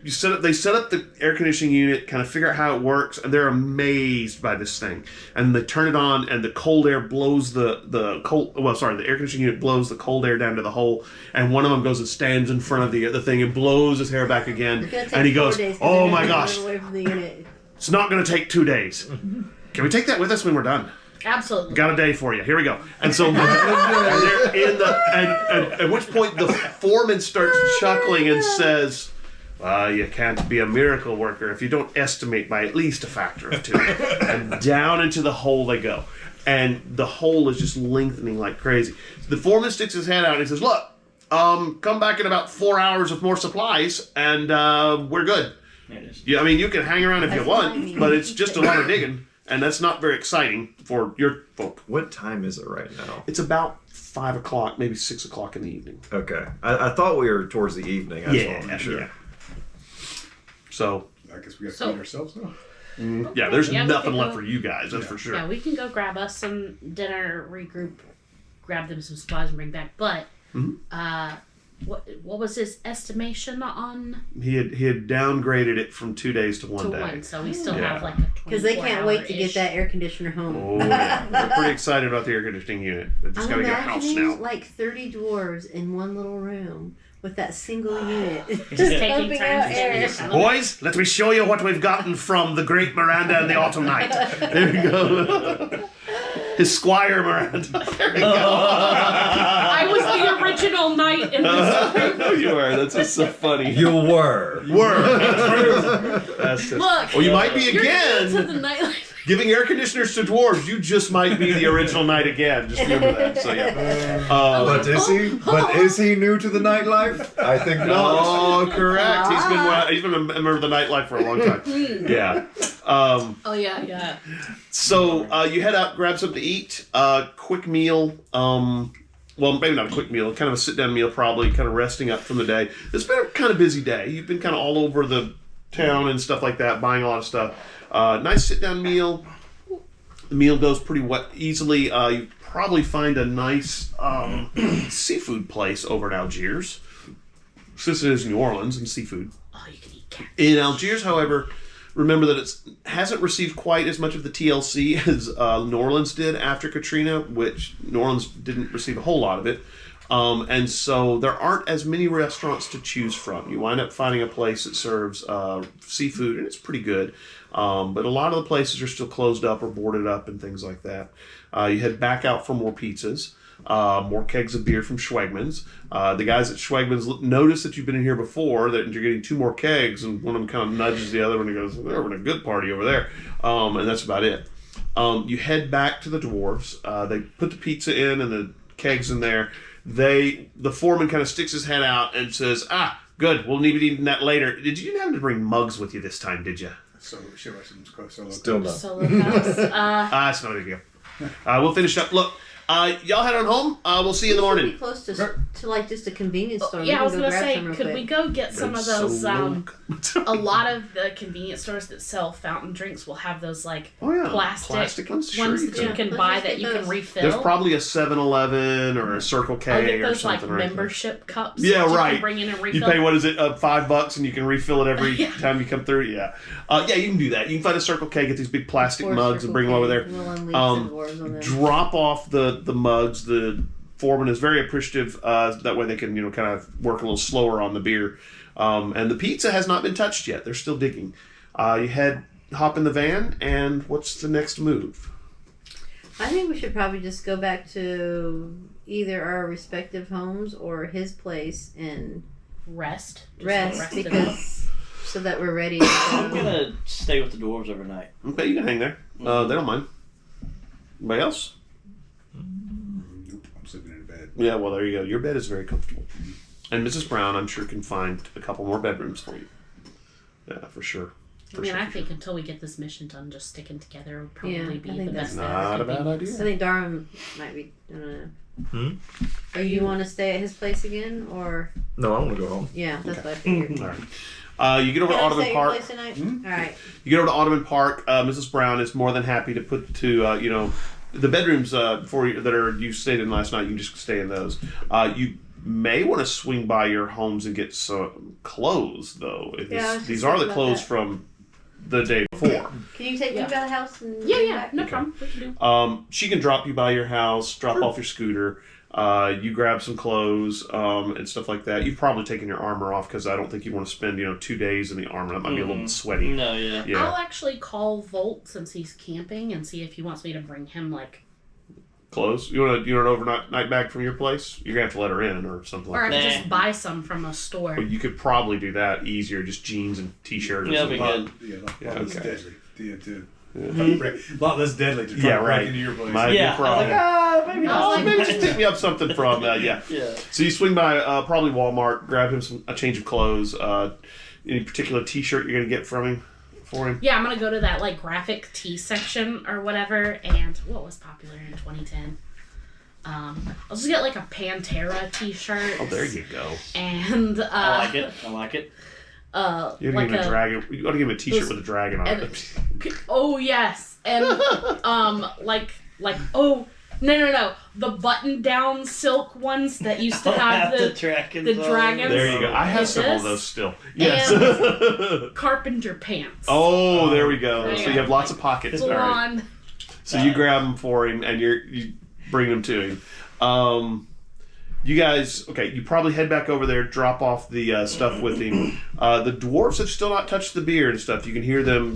set up. They set up the air conditioning unit, kind of figure out how it works, and they're amazed by this thing. And they turn it on, and the cold air blows the air conditioning unit blows the cold air down to the hole. And one of them goes and stands in front of the thing and blows his hair back again. And he goes, "Oh my gosh, it's not going to take 2 days. Can we take that with us when we're done?" Absolutely. Got a day for you. Here we go. And so, and they're in and at which point the foreman starts chuckling and says, "You can't be a miracle worker if you don't estimate by at least a factor of 2." And down into the hole they go. And the hole is just lengthening like crazy. The foreman sticks his head out and he says, "Look, come back in about 4 hours with more supplies, and we're good. Yeah, I mean, you can hang around if you want, but it's just a lot of digging. And that's not very exciting for your folk." What time is it right now? It's about 5 o'clock, maybe 6 o'clock in the evening. Okay. I thought we were towards the evening. I just wanted to be sure. Yeah. So, I guess we got to feed ourselves now. yeah, there's nothing left for you guys, that's for sure. Yeah, we can go grab us some dinner, regroup, grab them some supplies and bring back. But what was his estimation on He had downgraded it from 2 days to 1 to day. one? So we still Yeah. have like a Because they can't wait to get that air conditioner home. Oh yeah, they're pretty excited about the air conditioning unit. They just got I'm to get a house imagining now. like 30 dwarves in one little room with that single unit. Just taking pumping out turns air. doing it. Boys, let me show you what we've gotten from the great Miranda and the Autumn Night. There we go. His Squire Miranda. There we go. I was the original knight in this room. You are. That's so funny. You were. That's just, Look, well, you might be you're again. new to the nightlife. Giving air conditioners to dwarves, you just might be the original knight again. Just remember that. So yeah. But is he? But is he new to the nightlife? I think not. No, correct. He's been a member of the nightlife for a long time. Yeah. Oh yeah. So you head out, grab something to eat. Quick meal. Well, maybe not a quick meal. Kind of a sit-down meal, probably. Kind of resting up from the day. It's been a kind of busy day. You've been kind of all over the town and stuff like that, buying a lot of stuff. Nice sit-down meal. The meal goes pretty easily. You probably find a nice seafood place over in Algiers. Since it is New Orleans and seafood. Oh, you can eat cat. In Algiers, however, remember that it hasn't received quite as much of the TLC as New Orleans did after Katrina, which New Orleans didn't receive a whole lot of it. And so there aren't as many restaurants to choose from. You wind up finding a place that serves seafood, and it's pretty good. But a lot of the places are still closed up or boarded up and things like that. You head back out for more pizzas, more kegs of beer from Schwegmann's. The guys at Schwegmann's notice that you've been in here before, that you're getting 2 more kegs, and one of them kind of nudges the other one and goes, "We're having a good party over there." And that's about it. You head back to the dwarves. They put the pizza in and the kegs in there. The foreman kind of sticks his head out and says, good, we'll need to be eating that later. Did you have to bring mugs with you this time, did you? So sure, solo. Still no. Solo house. It's not a big deal. We'll finish up. Look, y'all head on home. We'll see you in the morning. Pretty close to like just a convenience store. Yeah, I was gonna gonna say, could we go get some of those? A lot of the convenience stores that sell fountain drinks will have those like plastic ones, ones sure, that you can buy that you can refill. There's probably a 7-Eleven or a Circle K I'll get those or something. like right membership cups. Yeah, that you right. Can bring in and refill. You pay what is it, $5, and you can refill it every Yeah. time you come through. Yeah, you can do that. You can find a Circle K, get these big plastic mugs, and bring them over there. We'll unleash the dwarves on them. Drop off the mugs. The foreman is very appreciative. That way they can kind of work a little slower on the beer. And the pizza has not been touched yet. They're still digging. You hop in the van, and what's the next move? I think we should probably just go back to either our respective homes or his place and rest it up. because so that we're ready. I'm gonna stay with the dwarves overnight. Okay, you can hang there. They don't mind. Anybody else? Nope, I'm sleeping in a bed. Yeah, well, there you go. Your bed is very comfortable. And Mrs. Brown, I'm sure, can find a couple more bedrooms for you. Yeah, for sure. I think until we get this mission done, just sticking together would probably Yeah, be I think the that's best. not a bad I idea. think Darwin might be. I don't know. Or you want to stay at his place again, or No, I want to go home. yeah, that's what I figured. All right. You get over to Can I stay Audubon at your Park. place tonight? All right. You get over to Audubon Park. Mrs. Brown is more than happy to put the bedrooms for you that you stayed in last night. You can just stay in those. You may want to swing by your homes and get some clothes, though. These are the clothes from the day before. Can you take me by the house? And bring Yeah, back? no problem. We can do. She can drop you by your house, drop off your scooter. You grab some clothes and stuff like that. You've probably taken your armor off because I don't think you want to spend 2 days in the armor. That might be a little bit sweaty. No, yeah. Yeah. I'll actually call Volt since he's camping and see if he wants me to bring him like. Clothes? You want an overnight night bag from your place? You're gonna have to let her in or something Or I like could that. just buy some from a store. Well, you could probably do that easier, just jeans and t-shirt. Or Yeah, something. be good. Yeah, a lot less okay. deadly. A lot less deadly to try Yeah, to right. break into your place. Might be a Yeah, problem. I was like, maybe I not. was like, Maybe just pick me up something from yeah. Yeah. So you swing by probably Walmart, grab him a change of clothes. Any particular t-shirt you're gonna get from him for him? Yeah, I'm gonna go to that like graphic tee section or whatever. And what was popular in 2010? I'll just get like a Pantera t-shirt. Oh, there you go. And I like it. You ought to like give him a dragon. You ought to give him a t-shirt with a dragon on it. Oh yes, and No. The button-down silk ones that used to have the the dragons. dragons. There you go. I have Like several of this? those still. Yes. carpenter pants. Oh, there we go. There So you you go. have lots of pockets. All right. Blonde. So you grab them for him, and you bring them to him. You guys, okay, you probably head back over there, drop off the stuff with him. The dwarves have still not touched the beer and stuff. You can hear them,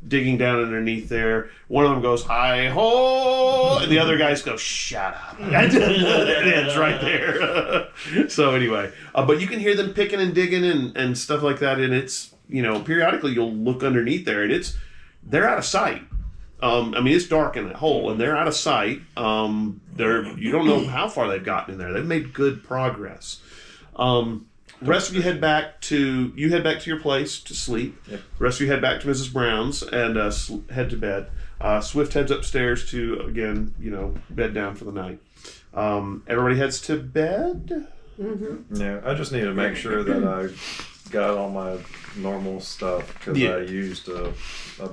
digging down underneath there. One of them goes, "Hi ho," and the other guys go, "Shut up." And it's right there. So anyway, but you can hear them picking and digging and stuff like that, and it's, periodically you'll look underneath there, and they're out of sight. It's dark in that hole, and they're out of sight. You don't know how far they've gotten in there. They've made good progress. Rest of you head back to your place to sleep. Yep. Rest of you head back to Mrs. Brown's and head to bed. Swift heads upstairs to, again, bed down for the night. Everybody heads to bed. Mm-hmm. Yeah, I just need to make sure that I got all my normal stuff because I used a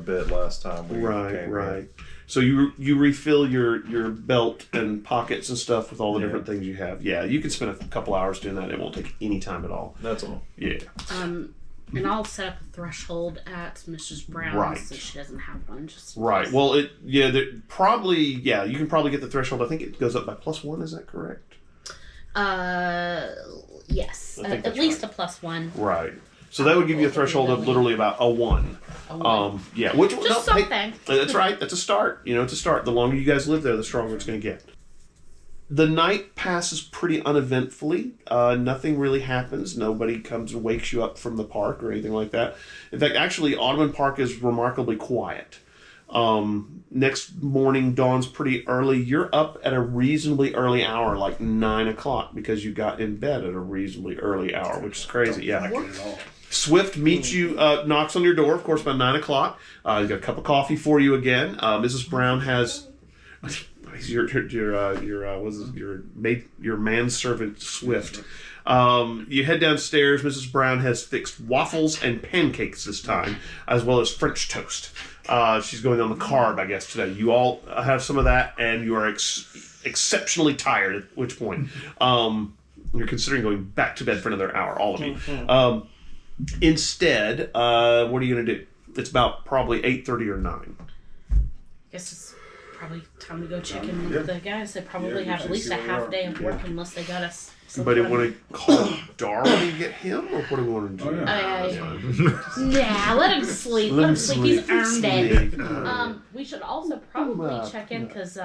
bit last time we came Right. in. So you refill your belt and pockets and stuff with all the different things you have. Yeah, you can spend a couple hours doing that. It won't take any time at all. That's all. Yeah. And I'll set up a threshold at Mrs. Brown's Right. so she doesn't have one. Just Right. Well, you can probably get the threshold. I think it goes up by +1. Is that correct? Yes. I think At that's least right. a +1. Right. So that would give you a threshold of literally about a 1. Yeah. Which Just hey, something. that's right. That's a start. It's a start. The longer you guys live there, the stronger it's going to get. The night passes pretty uneventfully. Nothing really happens. Nobody comes and wakes you up from the park or anything like that. In fact, actually, Audubon Park is remarkably quiet. Next morning dawns pretty early. You're up at a reasonably early hour, like 9 o'clock, because you got in bed at a reasonably early hour, which is crazy. Yeah. Like it at all. Swift meets you, knocks on your door, of course, by 9 o'clock. He's got a cup of coffee for you again. Mrs. Brown has your manservant Swift. You head downstairs. Mrs. Brown has fixed waffles and pancakes this time, as well as French toast. She's going on the carb, I guess, today. You all have some of that, and you are exceptionally tired, at which point you're considering going back to bed for another hour, all of you. Instead, what are you going to do? It's about probably 8:30 or 9. I guess it's probably time to go check in with the guys. They probably have at least a half day of work unless they got us. Anybody want to call Darwin and get him, or what do we want to do? Nah, let him sleep. Let him sleep. He's earned it. We should also probably check in because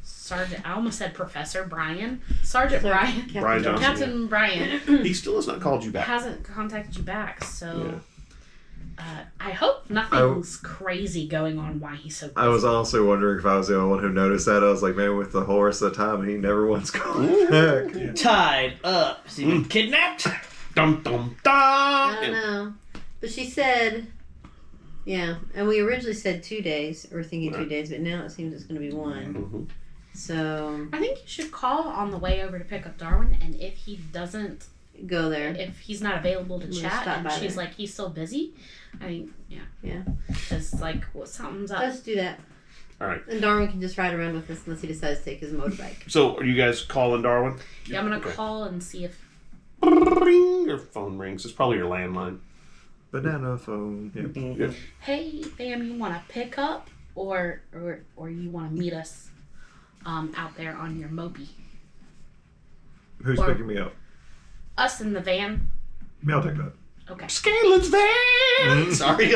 Sergeant, I almost said Professor Brian. Sergeant Brian. Brian Johnson. Captain Brian He still has not called you back. hasn't contacted you back, so I hope nothing's crazy going on why he's so busy. I was also wondering if I was the only one who noticed that. I was like, man, with the horse at the time, he never once called back. Tied up. Has he been kidnapped? Dum dum I dum. don't know. But she said, and we originally said 2 days, or thinking 2 days, but now it seems it's going to be 1. Mm-hmm. So I think you should call on the way over to pick up Darwin, and if he doesn't, go there. if he's not available to We'll chat, stop and by she's there. like he's still busy, I mean, Yeah. because like something's up. Let's do that. All right. And Darwin can just ride around with us unless he decides to take his motorbike. So, are you guys calling Darwin? Yeah, I'm gonna Okay. call and see if Ring, your phone rings. It's probably your landline. Banana phone. Yeah. hey fam, you want to pick up or you want to meet us out there on your mopey. Who's Or- picking me up? Us in the van. Yeah, I'll take that. Okay. Scalen's van. Sorry.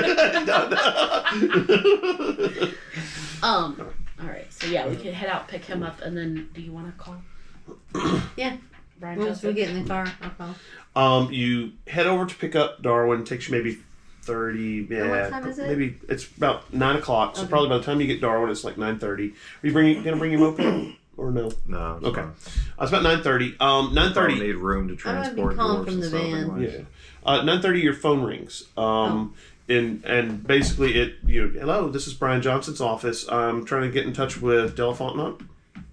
All right. So yeah, we can head out, pick him up, and then do you want to call? Yeah. Brian Once we Joseph? get in the car, I'll call. You head over to pick up Darwin. Takes you maybe 30. Yeah. what time is it? Maybe it's about 9 o'clock. So Okay. probably by the time you get Darwin, it's like 9:30. Are you gonna bring your moped or no? No. It's Okay. fine. It's about 9:30. I 9:30. need room to I'm gonna be transport calling dwarves from and the stuff van. anyways. Yeah. 9:30. Your phone rings. And basically hello, this is Brian Johnson's office. I'm trying to get in touch with Delafonte.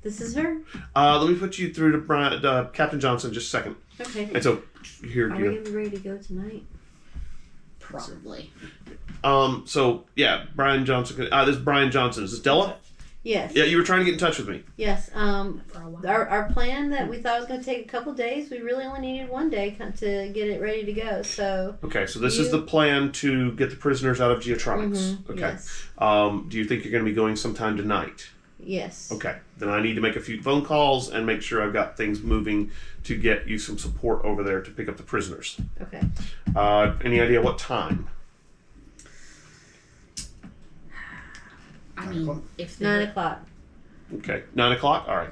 This is her? Let me put you through to Captain Johnson just a second. Okay. And so here, Are we going to be ready to go tonight? Probably. So yeah, Brian Johnson. This is Brian Johnson. Is this Della? Yes. Yeah, you were trying to get in touch with me. Yes. For a while. Our plan that we thought was going to take a couple days, we really only needed 1 day to get it ready to go. So. Okay, so this is the plan to get the prisoners out of Geotronix. Mhm, Okay. yes. Do you think you're going to be going sometime tonight? Yes. Okay. Then I need to make a few phone calls and make sure I've got things moving to get you some support over there to pick up the prisoners. Okay. Any idea what time? I mean, if 9 they're o'clock. Okay, 9 o'clock. All right.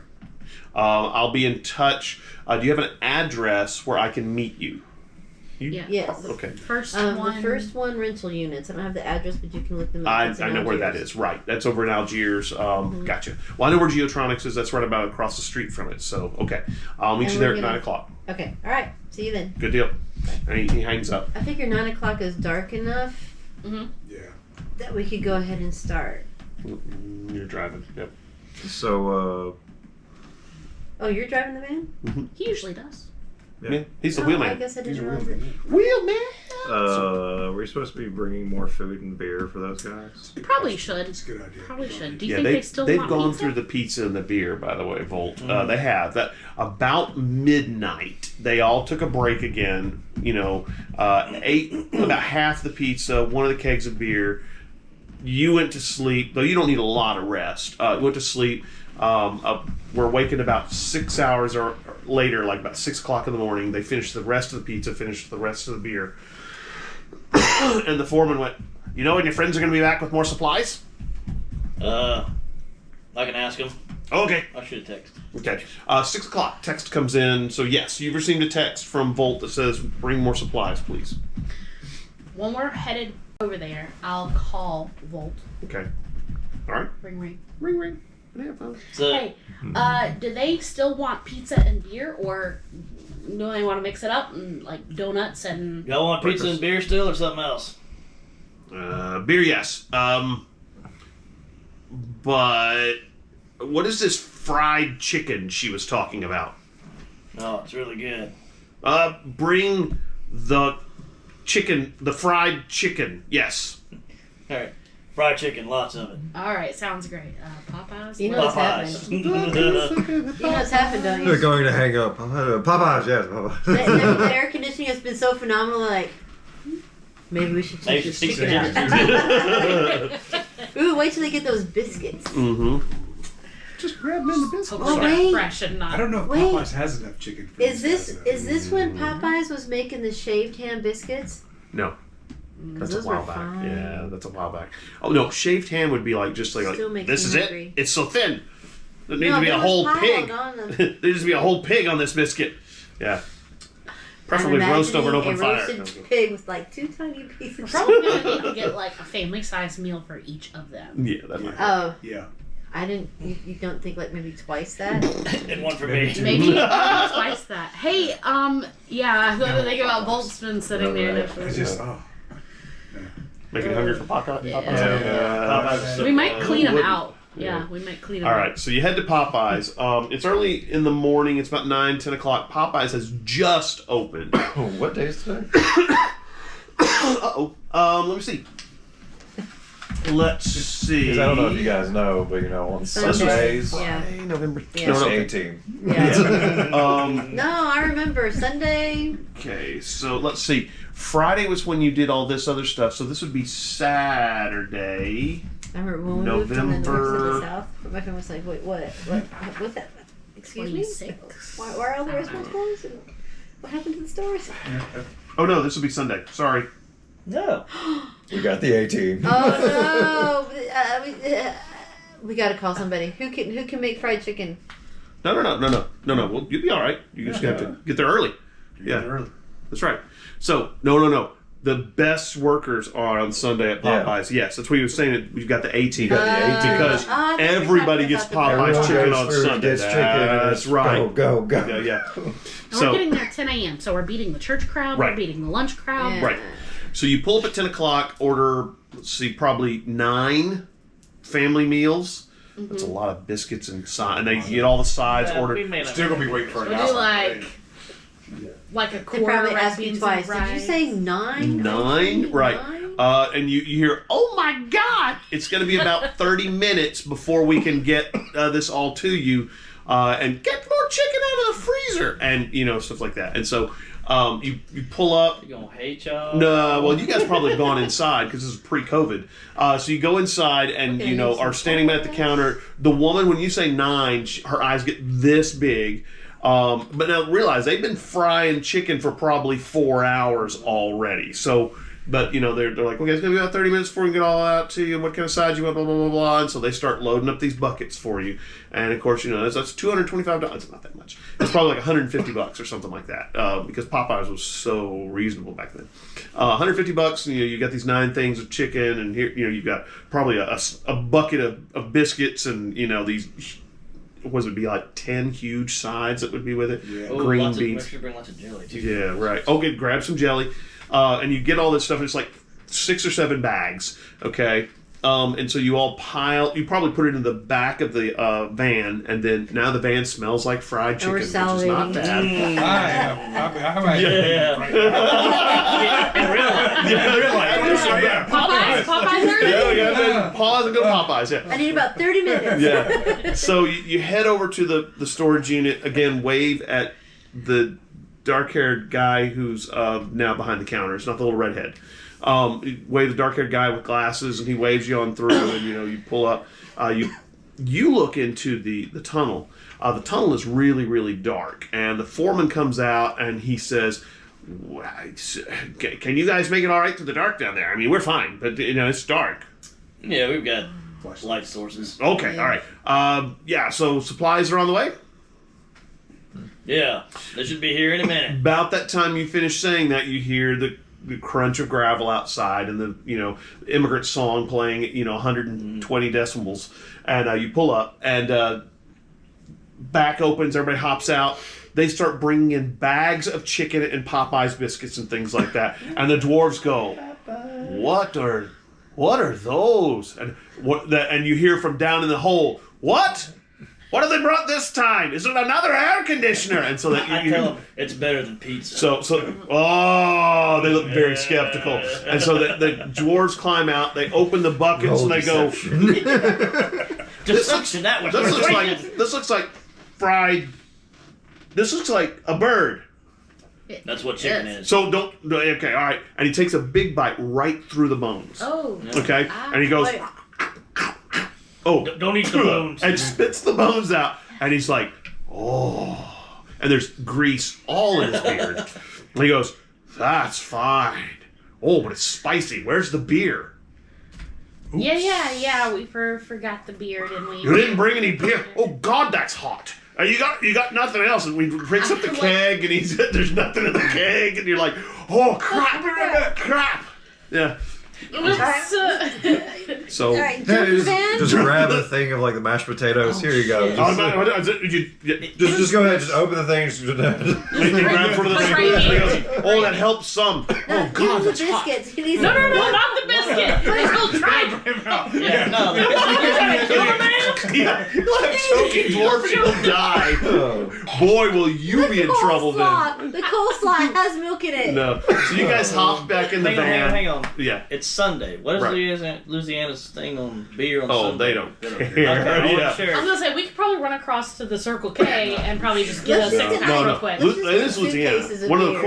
I'll be in touch. Do you have an address where I can meet you? Yeah. Yes. Okay. First The one. first one, rental units. I don't have the address, but you can look them up. I It's in know where that Algiers. is. Right. That's over in Algiers. Gotcha. Well, I know where Geotronix is. That's right about across the street from it. So, okay. I'll meet And you there we're at gonna- 9 o'clock. Okay. All right. See you then. Good deal. And he hangs up. I figure 9 o'clock is dark enough Mhm. Yeah. that we could go ahead and start. You're driving. Yep. So, Oh, you're driving the van? He usually does. Yeah. He's the Oh, I wheelman. guess I didn't realize it. Wheelman. we're supposed to be bringing more food and beer for those guys. Probably should. It's a good idea. Probably should. Do you Yeah, think they still they've want gone pizza? through the pizza and the beer, by the way, Volt. They have. That about midnight, they all took a break again. You know, ate about half the pizza, one of the kegs of beer. You went to sleep, though you don't need a lot of rest. Went to sleep. We're waking about 6 hours or later, like about 6 o'clock in the morning. They finished the rest of the pizza, finished the rest of the beer. And the foreman went, "You know when your friends are going to be back with more supplies?" I can ask him. Okay. I'll shoot a text. Okay. 6 o'clock. Text comes in. So, yes, you've received a text from Volt that says, "Bring more supplies, please." When we're headed over there, I'll call Volt. Okay. All right. Ring ring. Ring, ring. Yeah, phone. So, Hey, do they still want pizza and beer, or do they want to mix it up and like donuts and? y'all want pizza and beer still, or something else? Beer, yes. But what is this fried chicken she was talking about? No, it's really good. Bring the chicken, the fried chicken. Yes. All right, fried chicken, lots of it. All right, sounds great. Popeyes. You know what's happened. Popeyes. You know what's happened, don't they're you? going to hang up. Popeyes, yes, Popeyes. The air conditioning has been so phenomenal, like, maybe we should Maybe teach this teach chicken the out. Ooh, wait till they get those biscuits. Mm-hmm. Just grab them in the biscuit. Oh, wait. Fresh and not. I don't know if Wait. Popeyes has enough chicken for Is these this guys, though. when Popeyes was making the shaved ham biscuits? No. That's Those a while were back. fine. Yeah, that's a while back. Oh no, shaved ham would be like just like Still makes this me is hungry. it. It's so thin. There needs No, to be there a was whole piled pig. on them. There needs to be a whole pig on this biscuit. Yeah. Preferably I'm roast over an open imagining fire. a roasted pig with like 2 tiny pieces. We're probably gonna need to get like a family-sized meal for each of them. Yeah, that might. Oh, Yeah. I didn't. You don't think like maybe twice that? And one for me. Maybe twice that. Hey, yeah, whoever think about Volt's been sitting there. It's just, Making you hungry for Popeye? Yeah. Popeyes. We might clean them wouldn't. out. Yeah, we might clean them All out. right, so you head to Popeyes. It's early in the morning. It's about 9, 10 o'clock. Popeyes has just opened. What day is today? Uh-oh. Let me see. Let's see. Because I don't know if you guys know, but you know, on Sunday. Sundays, Yeah. Hey, November. Yeah. No, it's no. 18. Yeah. No, I remember Sunday. Okay, so let's see. Friday was when you did all this other stuff, so this would be Saturday. I remember when we moved from the north to November. the south. My family was like, "Wait, what's that? Excuse me? 26. Why are all the restaurants closed? And what happened to the stores?" Oh no, this will be Sunday. Sorry. No. We got the 18. Oh no! We got to call somebody who can make fried chicken. No. Well, you'll be all right. You just have to get there early. Yeah, early. that's right. So no. The best workers are on Sunday at Yeah. Popeyes. Yes, that's what he was saying. That we've got the 18. got the 18. Because I think everybody we're gets talking about Popeyes Everyone chicken goes on through, Sunday. gets chicken, and That's it's right. Go. Yeah. And So we're getting there at 10 a.m., so we're beating the church crowd, Right. we're beating the lunch crowd. Yeah. Right. So you pull up at 10 o'clock, order, let's see, probably 9 family meals. That's a lot of biscuits and sides. And they get all the sides Yeah, we ordered. may not- Still gonna be waiting for an We'll hour. do like a They quarter probably red asked me beans twice. and Did you rice. say 9? 9? Right. And you hear, oh my God! It's going to be about 30 minutes before we can get this all to you. And get more chicken out of the freezer, and stuff like that. And so you pull up. You gonna hate y'all? No, well, you guys probably have gone inside because this is pre-COVID. So you go inside and are standing at the counter. The woman, when you say 9, her eyes get this big. But now realize they've been frying chicken for probably 4 hours already. So. But, they're like, okay, it's going to be about 30 minutes before we can get all out to you, and what kind of sides you want, blah, blah, blah, blah. And so they start loading up these buckets for you. And, of course, that's $225. It's not that much. It's probably like $150 or something like that, because Popeyes was so reasonable back then. $150, and, you got these 9 things of chicken, and here, you've got probably a bucket of biscuits and, these... Was it be like 10 huge sides that would be with it? Yeah. Green beans. Make sure you bring lots of jelly, too. Yeah, right. Okay, grab some jelly. And you get all this stuff, and it's like 6 or 7 bags, okay? And so you all you probably put it in the back of the van, and then now the van smells like fried chicken, which is not bad. Popeyes. Pause and go to Popeyes, yeah. I need about 30 minutes. Yeah. So you head over to the storage unit, again, wave at the dark-haired guy who's now behind the counter. It's not the little redhead. You wave the dark-haired guy with glasses, and he waves you on through, and you pull up. You look into the tunnel. The tunnel is really, really dark, and the foreman comes out, and he says, "Can you guys make it all right through the dark down there? I mean, we're fine, but it's dark." Yeah, we've got light sources. Okay, all right. So supplies are on the way? Yeah, they should be here in a minute. About that time you finish saying that, you hear the crunch of gravel outside and the immigrant song playing at 120 decibels, and you pull up and back opens, everybody hops out. They start bringing in bags of chicken and Popeye's biscuits and things like that, and the dwarves go, what are those? And you hear from down in the hole, what have they brought this time? Is it another air conditioner? And so that I tell them it's better than pizza. So they look very skeptical. And so the dwarves climb out. They open the buckets and they go. Just suction that way. This looks like fried. This looks like a bird. That's what chicken is. So okay, all right. And he takes a big bite right through the bones. Oh. Okay, and he goes. Oh, don't eat the bones. And spits the bones out. And he's like, oh. And there's grease all in his beard. And he goes, that's fine. Oh, but it's spicy. Where's the beer? Oops. Yeah. We forgot the beer, didn't we? You didn't bring any beer. Oh, God, that's hot. You got nothing else. And we brings up the keg, and there's nothing in the keg. And you're like, oh, crap. Yeah. So all right, just grab a thing of the mashed potatoes. Here you go. Just go ahead. Just open the things. You grab one of the things. Oh, that helps some. Oh God, that's hot. Biscuits. No, not the biscuit. We'll try. Yeah, no. You'll have choking dwarfs. You'll die. Boy, will you be in trouble then. The coleslaw has milk in it. No. So you guys hop back in the van. Hang on. Yeah. It's Sunday. What is Louisiana's thing on beer on Sunday? Oh, they don't care. Okay, Yeah. sure. I was gonna say we could probably run across to the Circle K and probably just get us Let's some just- real No. quick. Let's just It is get Louisiana. suitcases of One of the beer.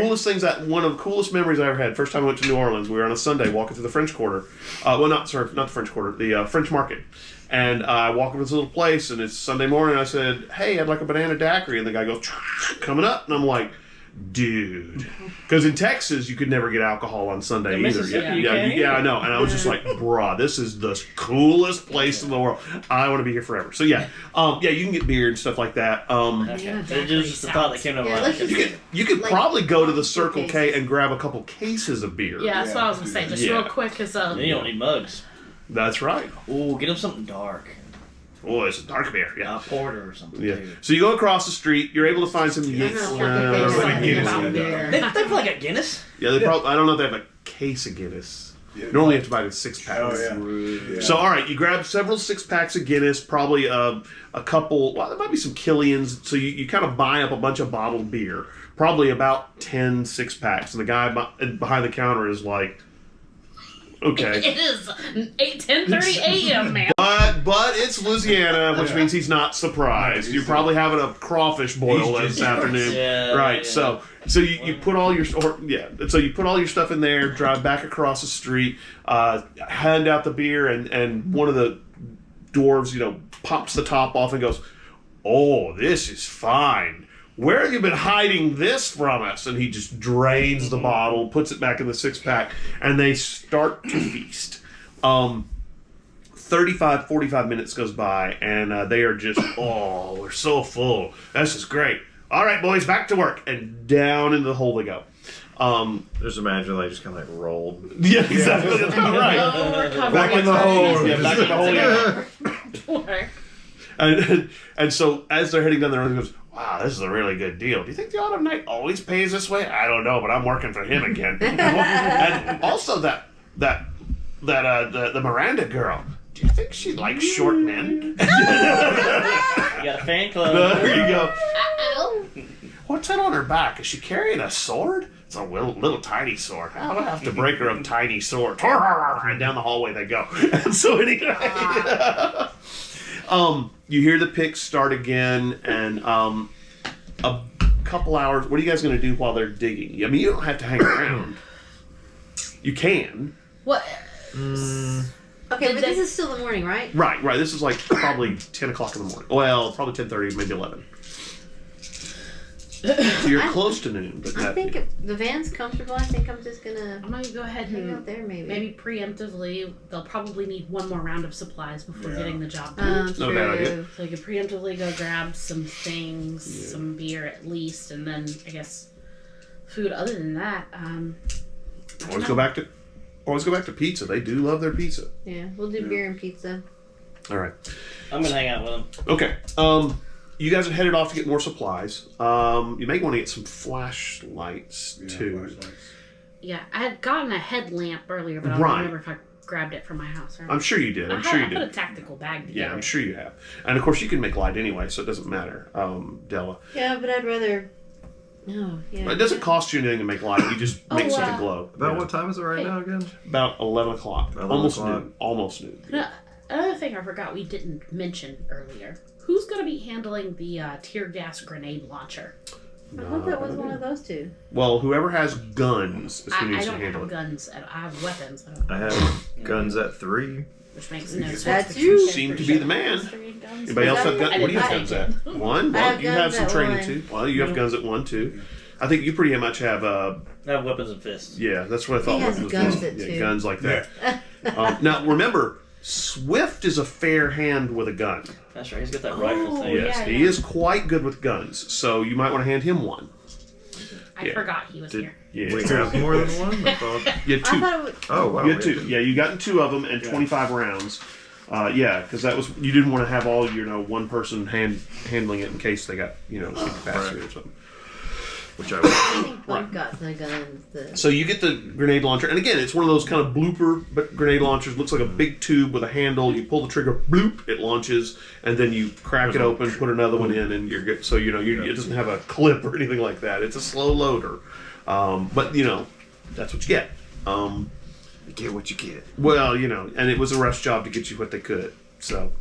coolest memories I ever had. First time I went to New Orleans, we were on a Sunday walking through the French Quarter. Not the French Quarter, the French Market. And I walk up to this little place, and it's Sunday morning. And I said, "Hey, I'd like a banana daiquiri." And the guy goes, "Coming up." And I'm like, "Dude," because in Texas you could never get alcohol on Sunday In either. Mississippi, you Yeah, can't yeah, I know. And I was just like, "Bruh, this is the coolest place in the world. I want to be here forever." So yeah, you can get beer and stuff like that. Okay. It was just the thought that came to Yeah, mind. let's just- You could Like, probably go to the two Circle K cases. and grab a couple cases of beer. Yeah, that's what I was gonna say. Just Yeah. real quick as Then you don't need mugs. That's right. Ooh, get them something dark. Oh, it's a dark beer. Yeah. A porter or something. Yeah. Too. So you go across the street. You're able to find some I Yeats. don't know if they like say Guinness something in about it. beer. They probably got Guinness. Yeah, they probably. I don't know if they have a case of Guinness. Yeah. Normally, you have to buy the 6-pack. Oh, yeah. So, all right, you grab several 6-packs of Guinness, probably a couple. Well, there might be some Killians. So you kind of buy up a bunch of bottled beer, probably about 10 6-packs. And the guy behind the counter is like, Okay. It is 10:30 a.m., man. But it's Louisiana, which means he's not surprised. You're probably having a crawfish boil this afternoon, right? Yeah. So you put all your So you put all your stuff in there, drive back across the street, hand out the beer, and one of the dwarves, pops the top off and goes, "Oh, this is fine. Where have you been hiding this from us?" And he just drains the bottle, puts it back in the 6-pack, and they start to feast. 45 minutes goes by, and they are just, we're so full. This is great. All right, boys, back to work. And down into the hole they go. Just imagine they just kind of like rolled. Yeah, exactly. That's about right. Back in the hole. Yeah, back in the hole. Yeah. And so as they're heading down the road, he goes, "Wow, this is a really good deal. Do you think the Autumn Knight always pays this way? I don't know, but I'm working for him again." And also the Miranda girl. Do you think she likes short men? You got a fan club. There you go. What's that on her back? Is she carrying a sword? It's a little tiny sword. I'll have to break her a tiny sword. And down the hallway they go. And so anyway, you hear the picks start again, and a couple hours. What are you guys going to do while they're digging? I mean, you don't have to hang around. You can. What? Okay, but this is still the morning, right? Right. This is like probably 10 o'clock in the morning. Well, probably 10:30, maybe 11. So you're close to noon. But I think if the van's comfortable, I think I'm just gonna I'm gonna go ahead hang out and there maybe. Preemptively, they'll probably need one more round of supplies before getting the job done. No bad idea. So you could preemptively go grab some things, some beer at least, and then I guess food. Other than that, Always go back to pizza. They do love their pizza. Yeah, we'll do beer and pizza. All right. I'm gonna hang out with them. Okay. You guys are headed off to get more supplies. You may want to get some flashlights too. Flashlights. Yeah, I had gotten a headlamp earlier, but I don't remember if I grabbed it from my house or not. I'm sure you did. I put a tactical bag together. Yeah, I'm sure you have. And of course, you can make light anyway, so it doesn't matter, Della. Yeah, but I'd rather. No, yeah. But it doesn't cost you anything to make light. You just make something glow. About what time is it right now again? About 11 o'clock. 11 Almost o'clock. noon. Almost noon. Another thing I forgot we didn't mention earlier. Who's going to be handling the tear gas grenade launcher? I thought that was one of those two. Well, whoever has guns is who I needs to don't handle have it. guns. I have weapons. I have guns at 3. Which makes no sense. That's because you. you Seem to be the man. guns. Anybody else have I guns? What do you have didn't guns at? One? I Well, have you have guns some at training one. too. Well, you have guns at 1 too. I think you pretty much have, I have weapons and fists. yeah, that's what I thought. He has weapons guns was. at Yeah, 2. guns like that. Now, remember, Swift is a fair hand with a gun. That's right. He's got that rifle thing. Yes, yeah, he is quite good with guns, so you might want to hand him one. I forgot he was here. Yeah, We have more than one? I thought... you had I two. thought it was. Oh, wow. You had two. Yeah, you gotten 2 of them and 25 rounds. Yeah, because that was you didn't want to have all one person handling it in case they got incapacitated or something. Which I I would. think Bunk got the guns. So you get the grenade launcher, and again, it's one of those kind of blooper grenade launchers. Looks like a big tube with a handle. You pull the trigger, bloop, it launches, and then you crack it open, put another one in, and you're good. So it doesn't have a clip or anything like that. It's a slow loader, but that's what you get. You get what you get. Well, and it was a rush job to get you what they could. So,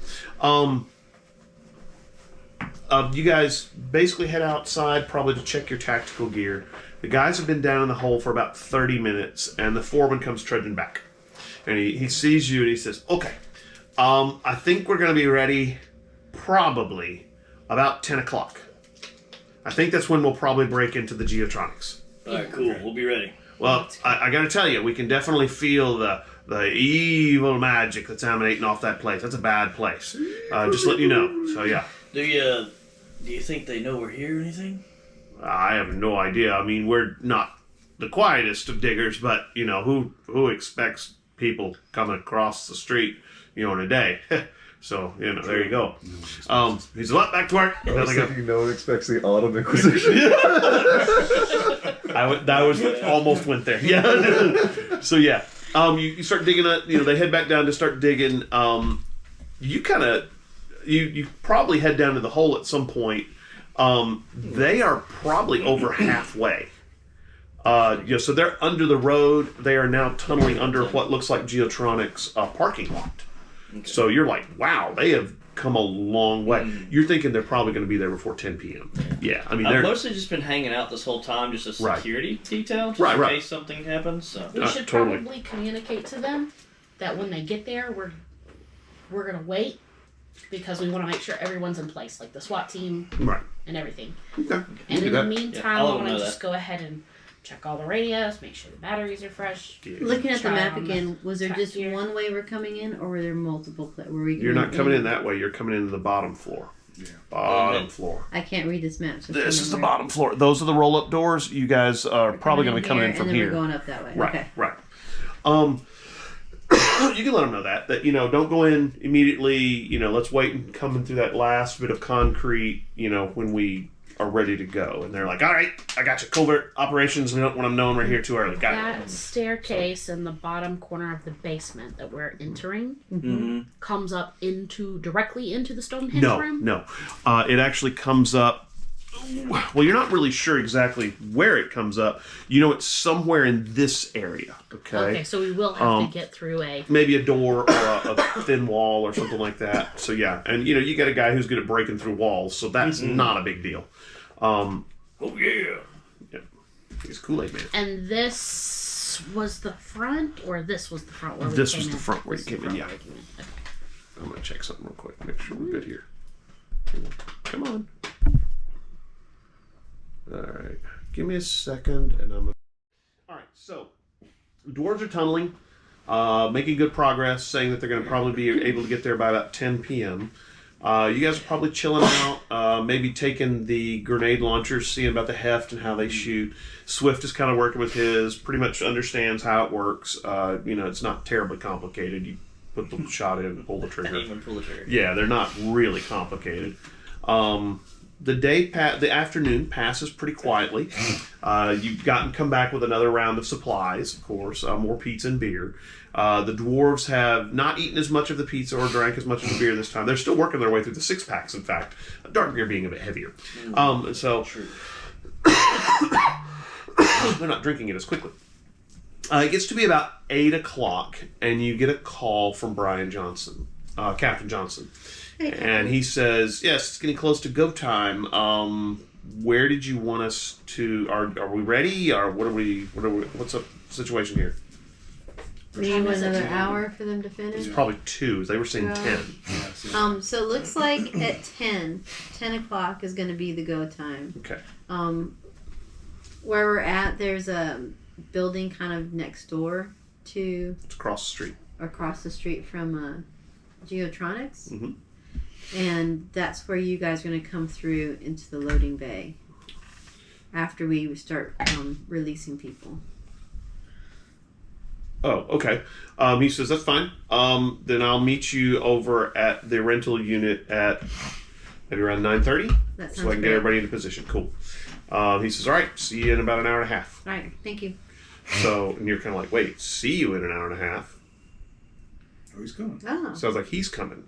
you guys basically head outside probably to check your tactical gear. The guys have been down in the hole for about 30 minutes, and the foreman comes trudging back. And he sees you, and he says, "Okay, I think we're going to be ready probably about 10 o'clock. I think that's when we'll probably break into the Geotronix." All right, cool. We'll be ready. Well, I got to tell you, we can definitely feel the evil magic that's emanating off that place. That's a bad place. Just letting you know. So, yeah. Do you think they know we're here or anything? I have no idea. I mean, we're not the quietest of diggers, but, who expects people coming across the street, in a day? So, there you go. He's back to work. I was thinking no one expects the Autumn Inquisition. That was almost went there. Yeah. So yeah, you start digging it. They head back down to start digging. You probably head down to the hole at some point. They are probably over halfway. So they're under the road. They are now tunneling under what looks like Geotronix parking lot. Okay. So you're like, wow, they have come a long way. You're thinking they're probably going to be there before 10 p.m. Yeah, I mean, I've they're mostly just been hanging out this whole time, just a security detail, just in case something happens. So. We should probably communicate to them that when they get there, we're gonna wait because we want to make sure everyone's in place, like the SWAT team, and everything. Okay. And in the meantime, I I'll want to know just go ahead and check all the radios, make sure the batteries are fresh. Yeah. Looking at the Try map on again, was there track just here. one way we're coming in, or were there multiple? Were we? You're not coming in that way. You're coming into the bottom floor. Yeah. Bottom floor. I can't read this map. So This is the where- bottom floor. Those are the roll-up doors. You guys are probably going to be coming in from and then here. We're going up that way. Right, Okay. right. You can let them know that don't go in immediately. Let's wait and come in through that last bit of concrete. When we are ready to go, and they're like, "All right, I got you. Covert operations. When I'm known right here too early. Got That it." staircase in the bottom corner of the basement that we're entering Mm-hmm. comes up directly into the Stonehenge room. No. It actually comes up. Well, you're not really sure exactly where it comes up. It's somewhere in this area. Okay, so we will have to get through Maybe a door or a thin wall or something like that. So yeah, and you got a guy who's good at breaking through walls, so that's not a big deal. Oh yeah, he's Kool-Aid Man. And this was the front, or this was the front where we This came was in? the front where you This came was in. the Yeah, front where we came in. Okay. I'm gonna check something real quick. Make sure we're good here. Come on. All right, give me a second, and I'm. All right, so dwarves are tunneling, making good progress, saying that they're going to probably be able to get there by about 10 p.m. You guys are probably chilling out, maybe taking the grenade launchers, seeing about the heft and how they shoot. Swift is kind of working with his, pretty much understands how it works. It's not terribly complicated. You put the shot in and pull the trigger. Aim and pull the trigger. Yeah, they're not really complicated. The afternoon passes pretty quietly. You've come back with another round of supplies, of course, more pizza and beer. The dwarves have not eaten as much of the pizza or drank as much of the beer this time. They're still working their way through the 6-packs, in fact. Dark beer being a bit heavier. So they're not drinking it as quickly. It gets to be about 8 o'clock, and you get a call from Brian Johnson, Captain Johnson. And he says, "Yes, it's getting close to go time. Where did you want us to? Are we ready? Or what's the situation here?" We need another hour for them to finish. It's probably 2. They were saying 10. So it looks like at 10 o'clock is going to be the go time. Okay. Where we're at, there's a building kind of next door to It's across the street. across the street from Geotronix. Mm-hmm. And that's where you guys are going to come through into the loading bay after we start releasing people. Oh, okay. He says, "That's fine. Then I'll meet you over at the rental unit at maybe around 9:30, That sounds so I can great. get everybody into position." Cool. He says, "All right, see you in about an hour and a half." All right, thank you. So, and you're kind of like, "Wait, see you in an hour and a half?" Oh, he's coming. Oh, Sounds like he's coming.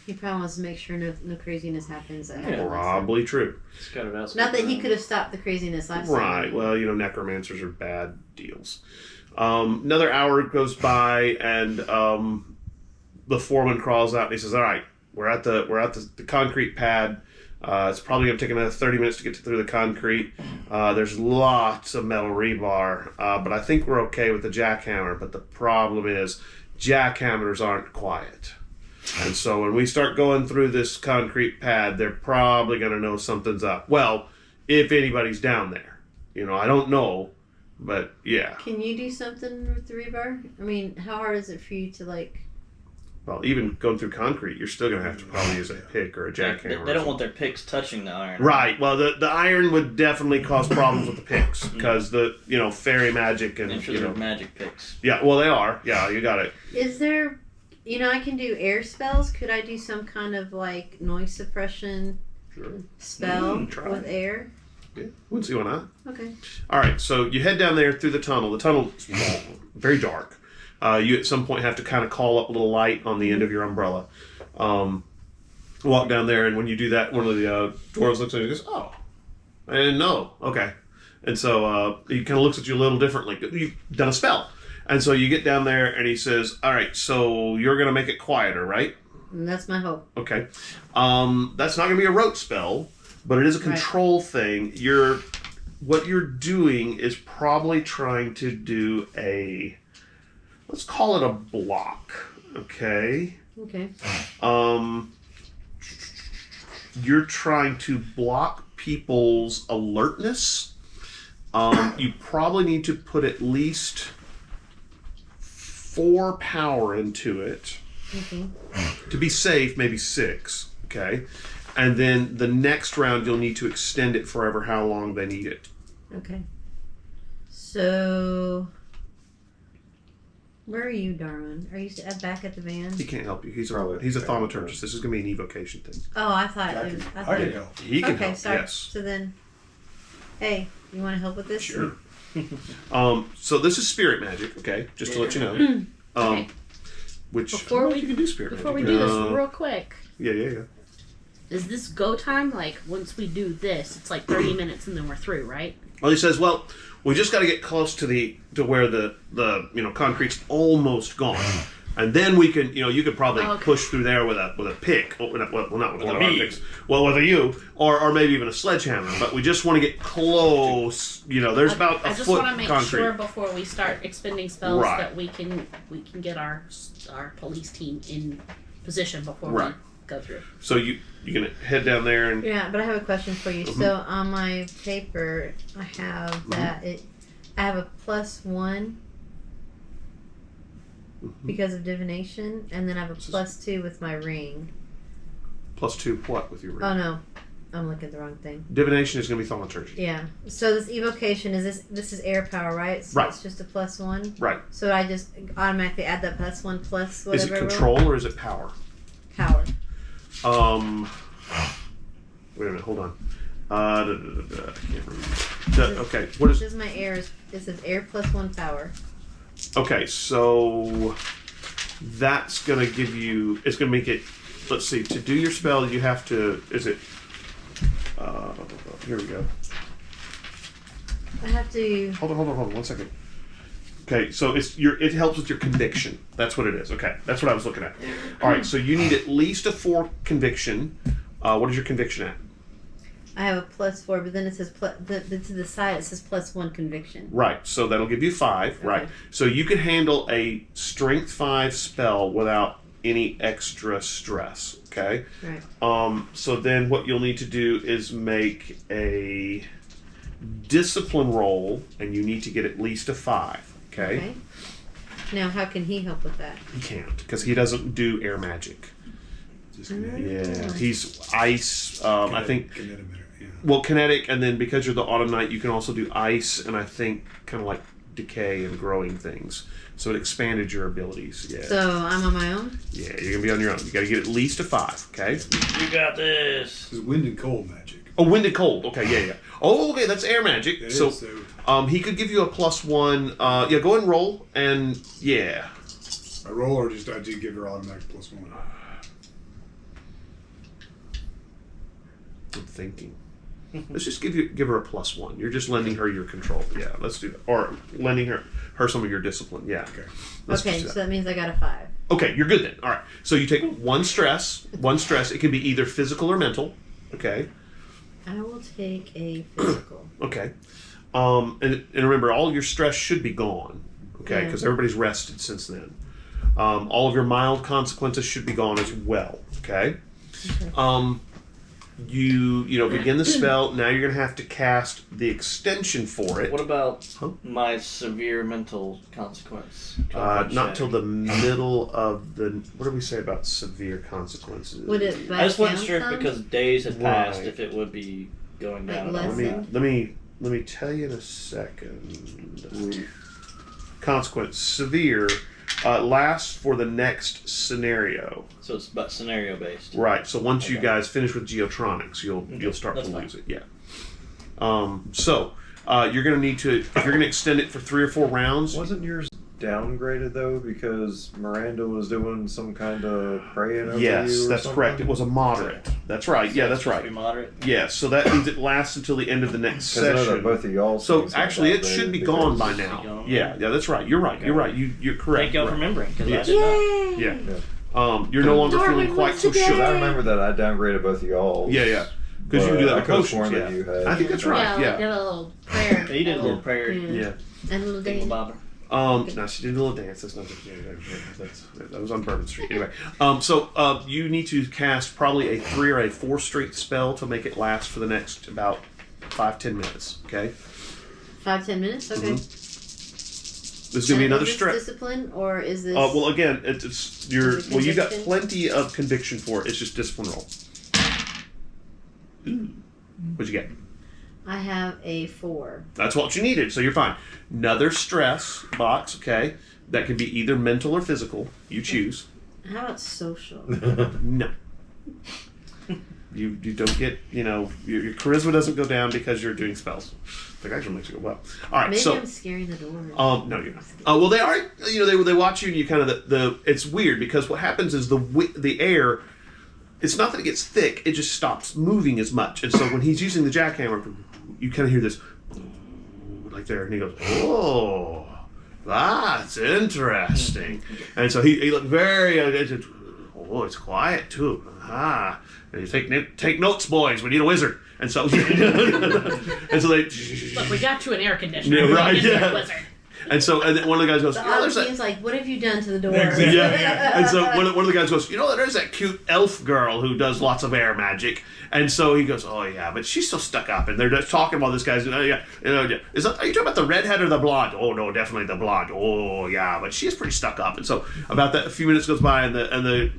he probably wants to make sure no craziness happens. Probably true. Not that he could have stopped the craziness last time. Right. Well, necromancers are bad deals. Another hour goes by, and the foreman crawls out and he says, "All right, we're at the concrete pad. It's probably going to take another 30 minutes to get through the concrete. There's lots of metal rebar, but I think we're okay with the jackhammer. But the problem is, jackhammers aren't quiet. And so when we start going through this concrete pad, they're probably going to know something's up. Well, if anybody's down there. I don't know, but yeah. Can you do something with the rebar? I mean, how hard is it for you to Well, even going through concrete, you're still going to have to probably use a pick or a jackhammer. They don't want their picks touching the iron. Right. Well, the iron would definitely cause problems with the picks because the fairy magic and I'm sure they're magic picks. Yeah. Well, they are. Yeah, you got it. Is there, I can do air spells. Could I do some kind of noise suppression Sure. spell Try. with air? Yeah. Wouldn't see why not. Okay. All right. So you head down there through the tunnel. The tunnel is long, very dark. You at some point have to kind of call up a little light on the end of your umbrella. Walk down there, and when you do that, one of the dwarves looks at you and goes, "Oh, I didn't know." Okay. And so he kind of looks at you a little differently. You've done a spell. And so you get down there and he says, all right, so you're going to make it quieter, right? And that's my hope. Okay. That's not going to be a rote spell, but it is a control thing. What you're doing is probably trying to do let's call it a block. Okay. Okay. You're trying to block people's alertness. You probably need to put at least 4 power into it. Okay. To be safe, maybe 6. Okay. And then the next round, you'll need to extend it forever how long they need it. Okay. So, where are you, Darwin? Are you back at the van? He can't help you. He's a Probably. thaumaturgist. This is going to be an evocation thing. Oh, I thought. I It was, can, I I thought can help. He can okay, help, sorry. yes. So then, hey, you want to help with this? Sure. So this is spirit magic, okay? Just to let you know. Okay. Which, Before I don't know we- if you can do spirit Before we magic. do this, real quick, Yeah. is this go time? Like, once we do this, it's like 30 minutes and then we're through, right? Well, he says, well, we just got to get close to where the concrete's almost gone. And then we can, you could probably push through there with a pick. Well, not with one of our picks. Well, with you, or maybe even a sledgehammer. But we just want to get close. There's about a I just foot want to make concrete. sure before we start expending spells Right. that we can get our police team in position before Right. we go through. So you're gonna head down there and Yeah, but I have a question for you. So on my paper, I have that I have a +1 because of divination, and then I have a +2 with my ring. +2 what with your ring? Oh no, I'm looking at the wrong thing. Divination is gonna be thaumaturgy. Yeah. So this evocation is this is air power, right? So Right. it's just a +1. Right. So I just automatically add that +1 plus whatever. Is it I roll? control or is it power? Power. Wait a minute, hold on. I can't remember. Okay, what This is? is my air. It says air +1 power. Okay, so that's gonna give you. It's gonna make it. Let's see. To do your spell, you have to. Is it? Here we go. I have to. Hold on. 1 second. Okay, so it helps with your conviction. That's what it is. Okay, that's what I was looking at. All right, so you need at least a 4 conviction. What is your conviction at? I have a +4, but then it says to the side it says +1 conviction. Right, so that'll give you 5. Okay. Right, so you can handle a strength 5 spell without any extra stress. Okay. Right. So then what you'll need to do is make a discipline roll, and you need to get at least a 5. Okay. Now, how can he help with that? He can't because he doesn't do air magic. Just kinetic. Yeah, he's ice. I think. Kinetic, yeah. Well, kinetic, and then because you're the autumn knight, you can also do ice, and I think kind of like decay and growing things. So it expanded your abilities. Yeah. So I'm on my own. Yeah, you're gonna be on your own. You got to get at least a 5. Okay. You got this. This is wind and cold magic. Oh, wind and cold. Okay, yeah. Oh, okay, that's air magic. That So, is, so he could give you a +1. Yeah, go ahead and roll, and yeah. I roll or just I do give her automatic +1. I'm thinking. Let's just give her a +1. You're just lending her your control. Yeah, let's do that. Or lending her some of your discipline. Yeah. Okay. Let's Okay, just do so that means I got a 5. Okay, you're good then. All right. So you take one stress. It can be either physical or mental. Okay. I will take a physical. Okay. And remember, all your stress should be gone. Okay, Yeah. because everybody's rested since then. All of your mild consequences should be gone as well. Okay. Okay. You begin the spell. Now you're gonna have to cast the extension for it. What about Huh? my severe mental consequence? Not till the middle of the. What did we say about severe consequences? Would it I back just wasn't down sure some? because days had passed Right. if it would be going down. Like at all. less? Let me tell you in a second. Consequence severe lasts for the next scenario. So it's but scenario based. Right. So once you Okay. guys finish with Geotronix, you'll start that's to fine. lose it. Yeah. So you're gonna need to if you're gonna extend it for 3 or 4 rounds. Wasn't yours downgraded though because Miranda was doing some kind of praying over you? Yes, or that's something? correct. It was a moderate. That's right. Yeah, that's Supposed to right. be moderate. Yeah, so that means it lasts until the end of the next Because I know that session. both of y'all. So actually, it should be gone by now. gone. Yeah, that's right. You're right. You're right. You're correct. Thank y'all for Right. remembering, because Yes. I did not. Yay! Yeah. You're no longer Darwin feeling quite wins so today. shook. I remember that I downgraded both of y'all. Yeah. Because you do that I with could've potions. sworn Yeah. that you had. I think that's right. Yeah, Yeah. did a little prayer. You did a little prayer. Yeah. And a little Dingle dance. bobber. No, she did a little dance. That's not that was on Bourbon Street. Anyway, so you need to cast probably a 3 or a 4 strength spell to make it last for the next about 5-10 minutes. Okay. 5-10 minutes. Okay. There's gonna be And another is this stress. discipline, or is this? Well, again, it's your. Is it Well, you got conviction? plenty of conviction for it. It's just discipline roll. Ooh. What'd you get? I have a 4. That's what you needed, so you're fine. Another stress box, okay? That can be either mental or physical. You choose. How about social? No. You don't get, your charisma doesn't go down because you're doing spells. The actually makes it go well. All right, Maybe so I'm scaring the door. no, you're not. Well, they are. They watch you, and you kind of the. It's weird because what happens is the air. It's not that it gets thick; it just stops moving as much. And so when he's using the jackhammer, you kind of hear this, like there, and he goes, "Oh, that's interesting." And so he looked very. Oh, it's quiet too. Ah, and you take notes, boys. We need a wizard. And so, and so they. Look, we got you an air conditioner. Yeah, We right, can get yeah. a wizard. And so, and then one of the guys goes, The there's odd that. like, what have you done to the door? Exactly. Yeah. And so one of the guys goes, there's that cute elf girl who does lots of air magic. And so he goes, oh yeah, but she's so stuck up. And they're just talking about this guy's. Are you talking about the redhead or the blonde? Oh no, definitely the blonde. Oh yeah, but she's pretty stuck up. And so about that, a few minutes goes by, and the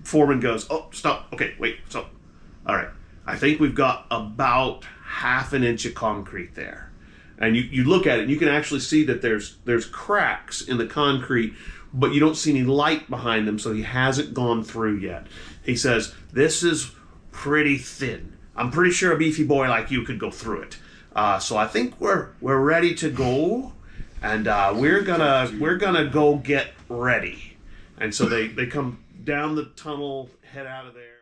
foreman goes, oh stop, okay, wait, stop. All right, I think we've got about half an inch of concrete there. And you look at it, and you can actually see that there's cracks in the concrete, but you don't see any light behind them, so he hasn't gone through yet. He says, this is pretty thin. I'm pretty sure a beefy boy like you could go through it. So I think we're ready to go, and we're gonna go get ready. And so they come down the tunnel, head out of there.